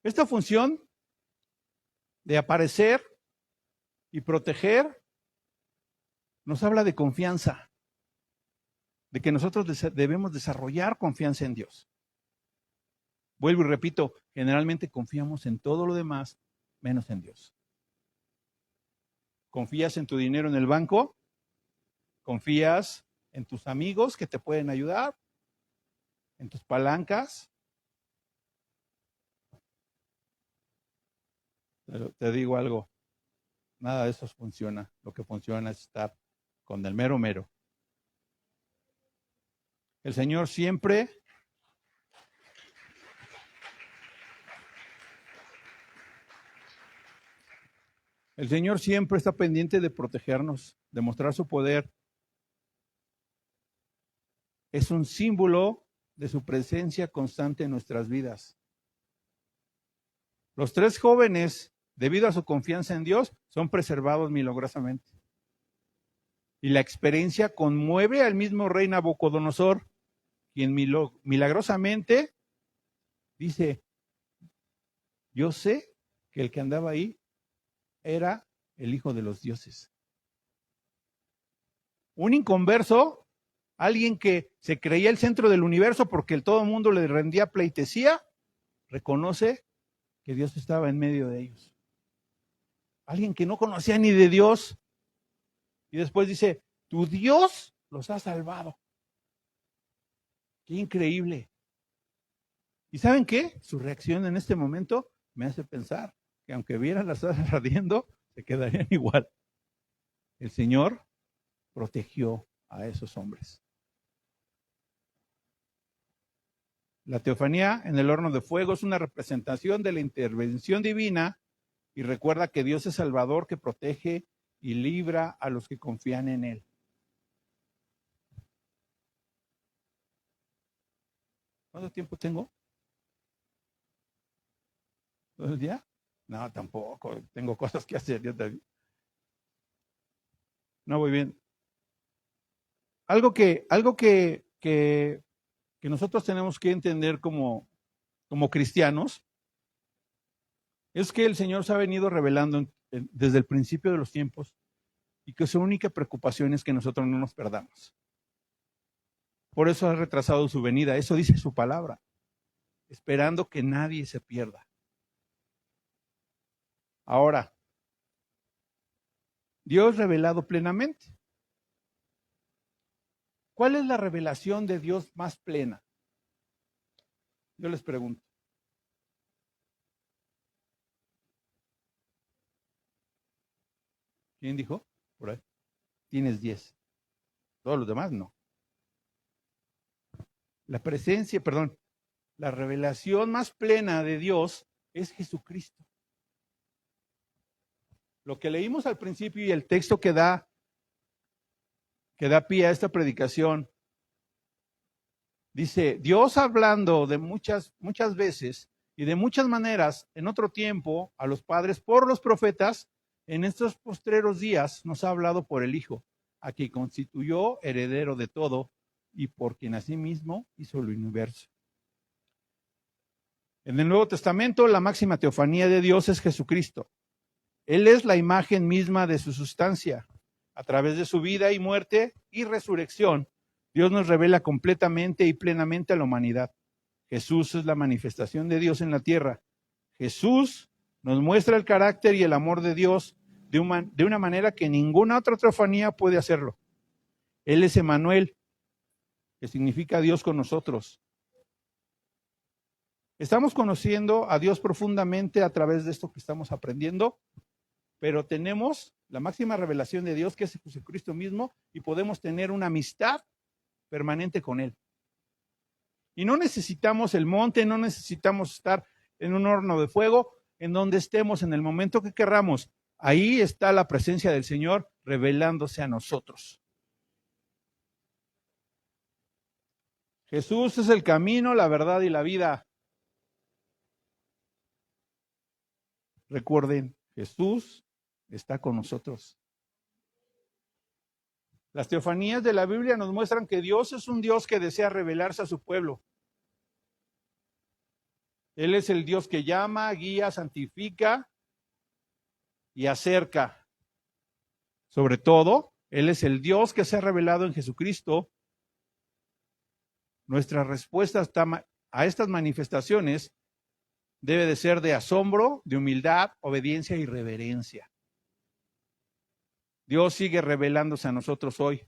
Esta función de aparecer y proteger nos habla de confianza, de que nosotros debemos desarrollar confianza en Dios. Vuelvo y repito, generalmente confiamos en todo lo demás, menos en Dios. ¿Confías en tu dinero en el banco? ¿Confías en tus amigos que te pueden ayudar? ¿En tus palancas? Pero te digo algo, nada de eso funciona. Lo que funciona es estar con el mero mero. El Señor siempre está pendiente de protegernos, de mostrar su poder. Es un símbolo de su presencia constante en nuestras vidas. Los 3 jóvenes, debido a su confianza en Dios, son preservados milagrosamente. Y la experiencia conmueve al mismo rey Nabucodonosor, quien milagrosamente dice, yo sé que el que andaba ahí era el hijo de los dioses. Un inconverso, alguien que se creía el centro del universo porque todo el mundo le rendía pleitesía, reconoce que Dios estaba en medio de ellos. Alguien que no conocía ni de Dios, y después dice, tu Dios los ha salvado. Qué increíble. ¿Y saben qué? Su reacción en este momento me hace pensar que aunque vieran las alas ardiendo, se quedarían igual. El Señor protegió a esos hombres. La teofanía en el horno de fuego es una representación de la intervención divina y recuerda que Dios es Salvador que protege y libra a los que confían en Él. ¿Cuánto tiempo tengo? ¿Todo el día? No, tampoco. Tengo cosas que hacer. No voy bien. Algo que nosotros tenemos que entender como cristianos es que el Señor se ha venido revelando desde el principio de los tiempos y que su única preocupación es que nosotros no nos perdamos. Por eso ha retrasado su venida, eso dice su palabra, esperando que nadie se pierda. Ahora, Dios revelado plenamente. ¿Cuál es la revelación de Dios más plena? Yo les pregunto. ¿Quién dijo? Por ahí. Tienes 10. Todos los demás no. La revelación más plena de Dios es Jesucristo. Lo que leímos al principio y el texto que da pie a esta predicación, dice, Dios hablando de muchas veces y de muchas maneras en otro tiempo a los padres por los profetas, en estos postreros días nos ha hablado por el Hijo, a quien constituyó heredero de todo y por quien asimismo hizo el universo. En el Nuevo Testamento, la máxima teofanía de Dios es Jesucristo. Él es la imagen misma de su sustancia. A través de su vida y muerte y resurrección, Dios nos revela completamente y plenamente a la humanidad. Jesús es la manifestación de Dios en la tierra. Jesús nos muestra el carácter y el amor de Dios de una manera que ninguna otra teofanía puede hacerlo. Él es Emmanuel, que significa Dios con nosotros. Estamos conociendo a Dios profundamente a través de esto que estamos aprendiendo, pero tenemos la máxima revelación de Dios, que es Jesucristo mismo, y podemos tener una amistad permanente con Él. Y no necesitamos el monte, no necesitamos estar en un horno de fuego, en donde estemos en el momento que querramos. Ahí está la presencia del Señor revelándose a nosotros. Jesús es el camino, la verdad y la vida. Recuerden, Jesús está con nosotros. Las teofanías de la Biblia nos muestran que Dios es un Dios que desea revelarse a su pueblo. Él es el Dios que llama, guía, santifica y acerca. Sobre todo, Él es el Dios que se ha revelado en Jesucristo. Nuestra respuesta a estas manifestaciones debe de ser de asombro, de humildad, obediencia y reverencia. Dios sigue revelándose a nosotros hoy.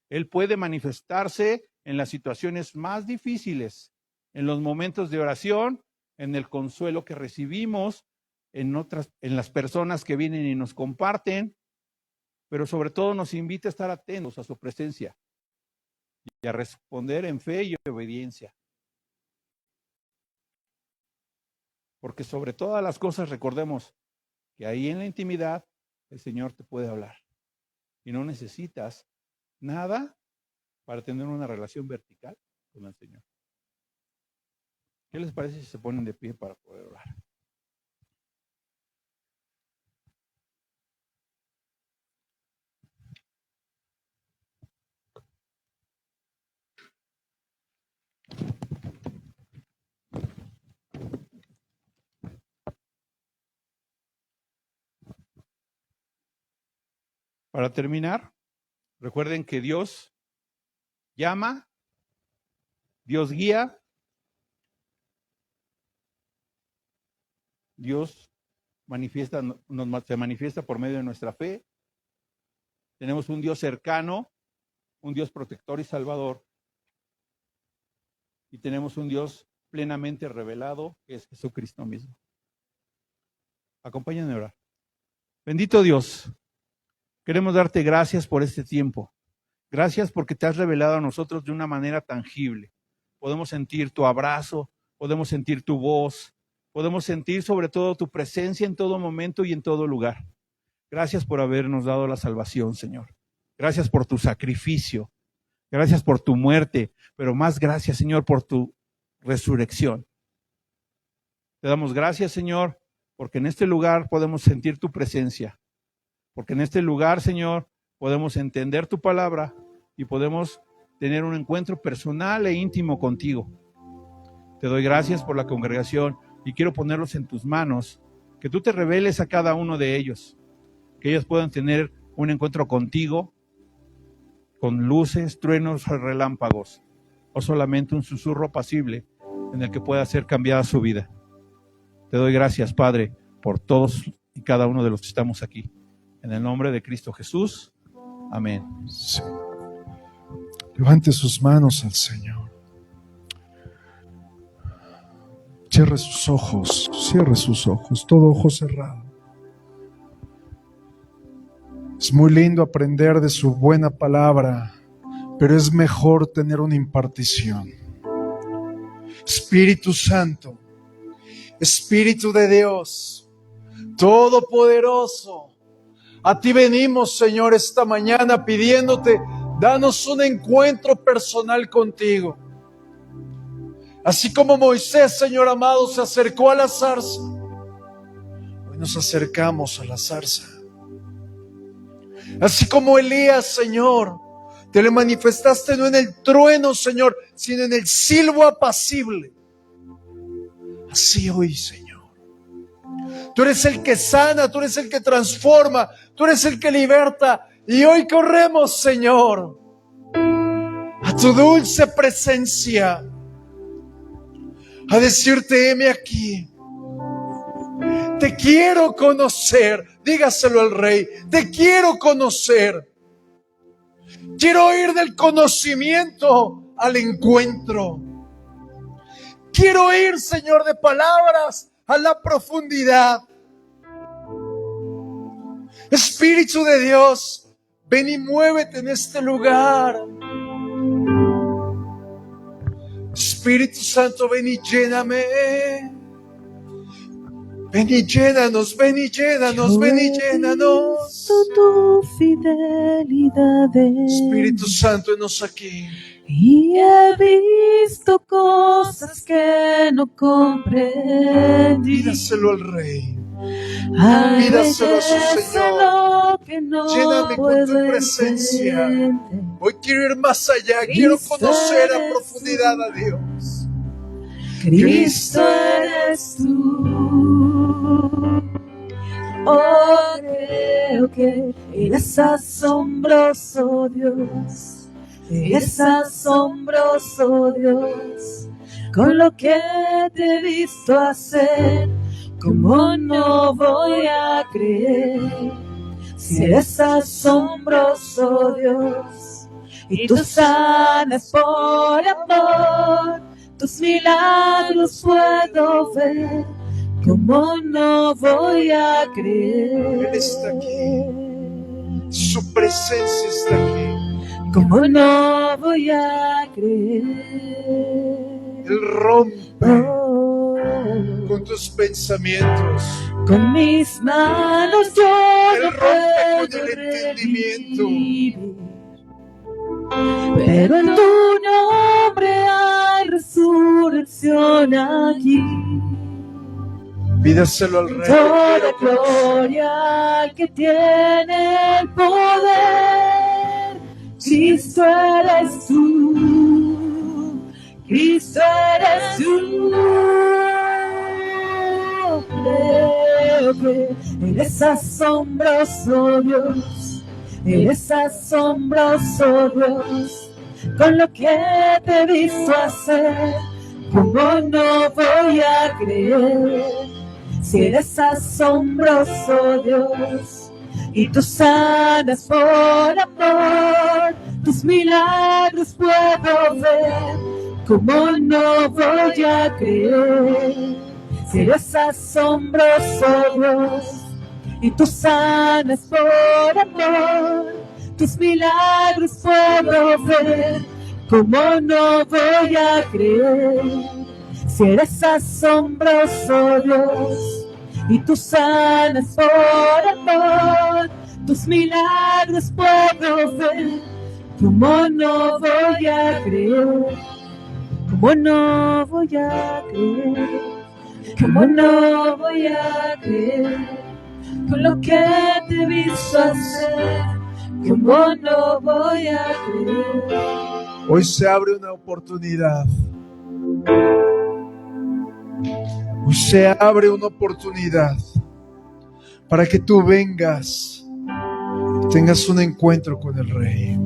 Él puede manifestarse en las situaciones más difíciles, en los momentos de oración, en el consuelo que recibimos, en las personas que vienen y nos comparten, pero sobre todo nos invita a estar atentos a su presencia y a responder en fe y obediencia. Porque sobre todas las cosas recordemos que ahí en la intimidad el Señor te puede hablar. Y no necesitas nada para tener una relación vertical con el Señor. ¿Qué les parece si se ponen de pie para poder orar? Para terminar, recuerden que Dios llama, Dios guía, Dios se manifiesta por medio de nuestra fe. Tenemos un Dios cercano, un Dios protector y salvador. Y tenemos un Dios plenamente revelado, que es Jesucristo mismo. Acompáñenme a orar. Bendito Dios, queremos darte gracias por este tiempo. Gracias porque te has revelado a nosotros de una manera tangible. Podemos sentir tu abrazo, podemos sentir tu voz, podemos sentir sobre todo tu presencia en todo momento y en todo lugar. Gracias por habernos dado la salvación, Señor. Gracias por tu sacrificio. Gracias por tu muerte, pero más gracias, Señor, por tu resurrección. Te damos gracias, Señor, porque en este lugar podemos sentir tu presencia. Porque en este lugar, Señor, podemos entender tu palabra y podemos tener un encuentro personal e íntimo contigo. Te doy gracias por la congregación y quiero ponerlos en tus manos, que tú te reveles a cada uno de ellos, que ellos puedan tener un encuentro contigo, con luces, truenos, relámpagos, o solamente un susurro apacible en el que pueda ser cambiada su vida. Te doy gracias, Padre, por todos y cada uno de los que estamos aquí. En el nombre de Cristo Jesús. Amén. Sí. Levante sus manos al Señor. Cierre sus ojos, todo ojo cerrado. Es muy lindo aprender de su buena palabra, pero es mejor tener una impartición. Espíritu Santo, Espíritu de Dios, Todopoderoso, a ti venimos, Señor, esta mañana pidiéndote, danos un encuentro personal contigo. Así como Moisés, Señor amado, se acercó a la zarza, hoy nos acercamos a la zarza. Así como Elías, Señor, te le manifestaste no en el trueno, Señor, sino en el silbo apacible. Así hoy, Señor. Tú eres el que sana, tú eres el que transforma, tú eres el que liberta. Y hoy corremos, Señor, a tu dulce presencia, a decirte, heme aquí. Te quiero conocer. Dígaselo al Rey. Te quiero conocer. Quiero ir del conocimiento al encuentro. Quiero ir, Señor, de palabras a la profundidad. Espíritu de Dios, ven y muévete en este lugar. Espíritu Santo, ven y lléname. Ven y llénanos, ven y llénanos, ven y llénanos. Tu fidelidad Espíritu Santo, enos aquí. y he visto cosas que no comprendí. Pídaselo al Rey. Hay Pídaselo a su Señor. que no Lléname con tu puedo presencia. entender. Hoy quiero ir más allá, quiero conocer a profundidad a Dios. Cristo eres tú. Oh, creo que eres asombroso, Dios. Eres asombroso, Dios. Con lo que te he visto hacer, ¿cómo no voy a creer? Si eres asombroso, Dios, y tú sanas por amor, tus milagros puedo ver, ¿cómo no voy a creer? Él está aquí. Su presencia está aquí. ¿Cómo no voy a creer? Él rompe Oh, con tus pensamientos. con mis manos yo Él no rompe puedo con el entendimiento. revivir, pero en tu nombre hay resurrección aquí. Pídaselo al Rey. Toda Quiero conocer. gloria al que tiene el poder. Cristo eres tú, Cristo eres tú. Creo que eres asombroso, Dios, eres asombroso, Dios. Con lo que te he visto hacer, ¿cómo no voy a creer? Si eres asombroso, Dios, y tú sanas por amor, tus milagros puedo ver, ¿cómo no voy a creer? Si eres asombroso, Dios, y tú sanas por amor, tus milagros puedo ver, ¿cómo no voy a creer? Si eres asombroso, Dios, y tú sanas por amor, tus milagros puedo ver, ¿cómo no voy a creer? ¿Cómo no voy a creer? ¿Cómo no voy a creer? Con lo que te he visto hacer, ¿cómo no voy a creer? Hoy se abre una oportunidad. Hoy se abre una oportunidad para que tú vengas y tengas un encuentro con el Rey.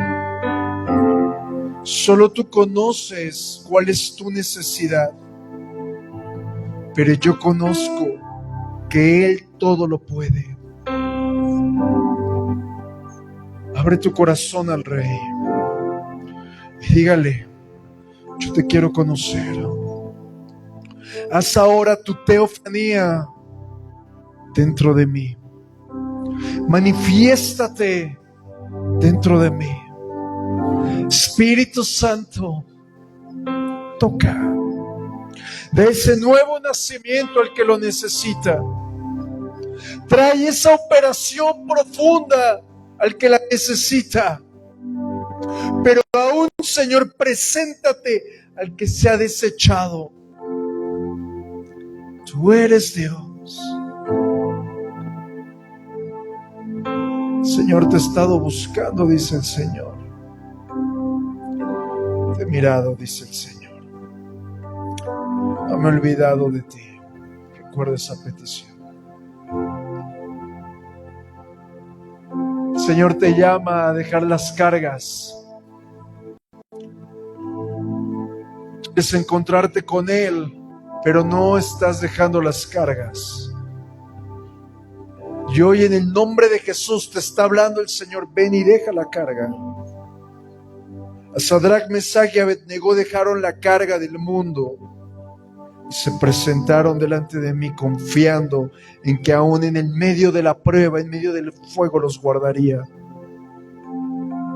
Solo tú conoces cuál es tu necesidad, pero yo conozco que Él todo lo puede. Abre tu corazón al Rey y dígale: yo te quiero conocer. Haz ahora tu teofanía dentro de mí. Manifiéstate dentro de mí. Espíritu Santo, toca. De ese nuevo nacimiento al que lo necesita. Trae esa operación profunda al que la necesita. Pero aún, Señor, preséntate al que se ha desechado. Tú eres Dios. Señor, te he estado buscando, dice el Señor. Te he mirado, dice el Señor. No me he olvidado de ti. Recuerda esa petición. El Señor te llama a dejar las cargas. Es encontrarte con Él, pero no estás dejando las cargas. Y hoy en el nombre de Jesús te está hablando el Señor. Ven y deja la carga. A Sadrach, Mesach y Abednego dejaron la carga del mundo y se presentaron delante de mí confiando en que aún en el medio de la prueba, en medio del fuego, los guardaría.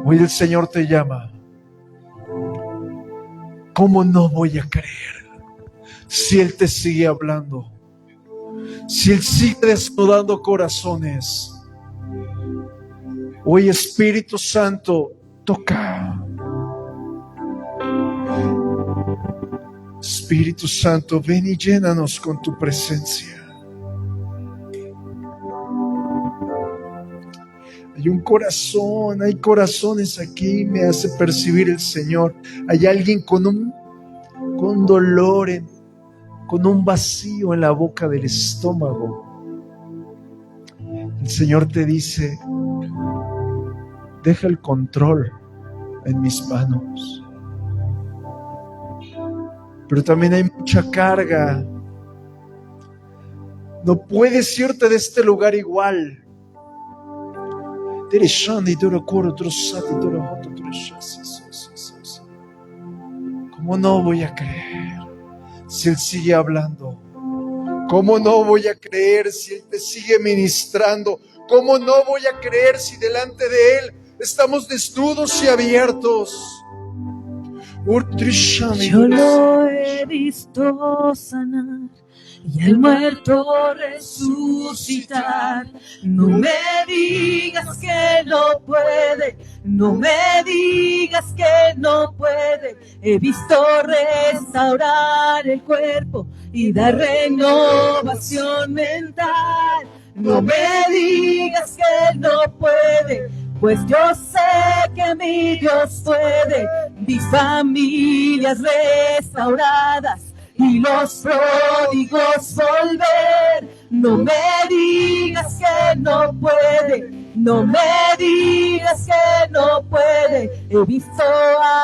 Hoy el Señor te llama. ¿Cómo no voy a creer si Él te sigue hablando? Si Él sigue desnudando corazones. Hoy, Espíritu Santo, toca. Espíritu Santo, ven y llénanos con tu presencia. Hay un corazón, hay corazones aquí, me hace percibir el Señor. Hay alguien con dolor, con un vacío en la boca del estómago. El Señor te dice, deja el control en mis manos. Pero también hay mucha carga. No puedes irte de este lugar igual. ¿Cómo no voy a creer si Él sigue hablando? ¿Cómo no voy a creer si Él te sigue ministrando? ¿Cómo no voy a creer si delante de Él estamos desnudos y abiertos? Yo lo he visto sanar y el muerto resucitar. No me digas que no puede, no me digas que no puede. He visto restaurar el cuerpo y dar renovación mental. No me digas que no puede, pues yo sé que mi Dios puede. Mis familias restauradas y los pródigos volver. No me digas que no puede, no me digas que no puede. He visto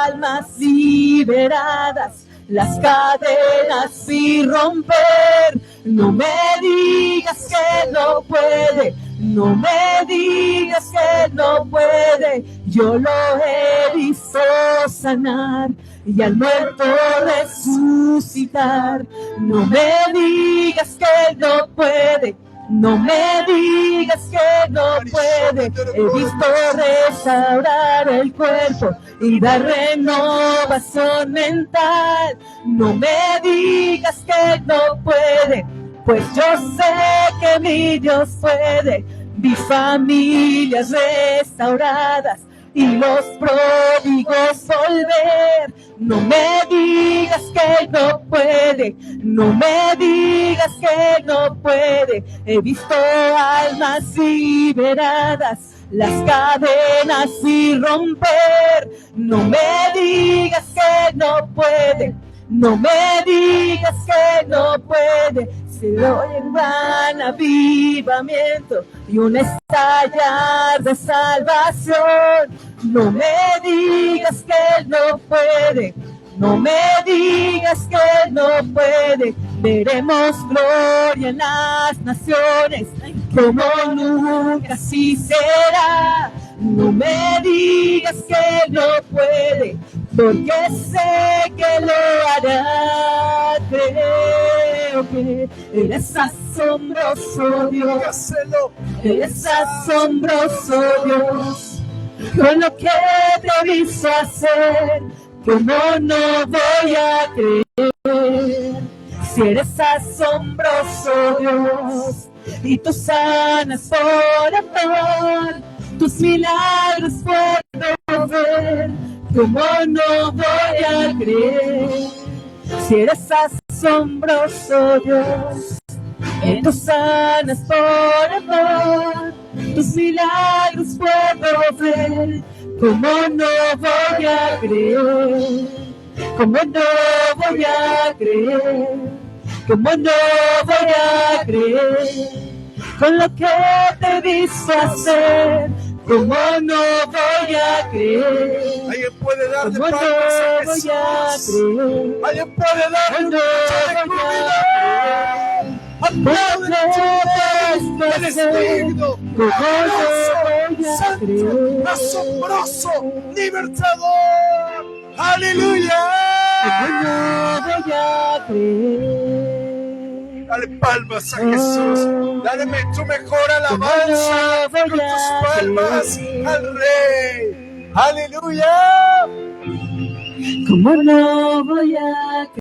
almas liberadas, las cadenas y romper. No me digas que no puede, no me digas que no puede. Yo lo he visto sanar y al muerto resucitar. No me digas que no puede, no me digas que no puede. He visto restaurar el cuerpo y dar renovación mental. No me digas que no puede, pues yo sé que mi Dios puede. Mis familias restauradas y los pródigos volver. No me digas que no puede, no me digas que no puede. He visto almas liberadas, las cadenas y romper. No me digas que no puede, no me digas que no puede. Se oye un gran avivamiento y un estallar de salvación. No me digas que no puede, no me digas que no puede. Veremos gloria en las naciones, como nunca así será. No me digas que no puede, porque sé que lo hará creer. creo que eres asombroso, Dios. Dígaselo. Eres asombroso, Dios. Con lo que te he visto hacer, ¿cómo no voy a creer? Si eres asombroso, Dios, y tú sanas por amor, tus milagros puedo ver, ¿cómo no voy a creer? Si eres asombroso, Dios, y tú sanas por amor, tus milagros puedo ver, ¿cómo no voy a creer? ¿Cómo no voy a creer? ¿Cómo no voy a creer? Con lo que te he visto hacer, ¿cómo no voy a creer? Alguien puede darle ¿Cómo palmas a no voy a Jesús. creer? Alguien puede darle un No grito voy de a júbilo. Aplaude, eres digno, glorioso, santo, asombroso, libertador. ¡Aleluya! ¿Cómo no voy a creer? Dale palmas a Jesús. Dale tu mejor alabanza con tus palmas al Rey. ¡Aleluya! ¿Cómo no voy a creer?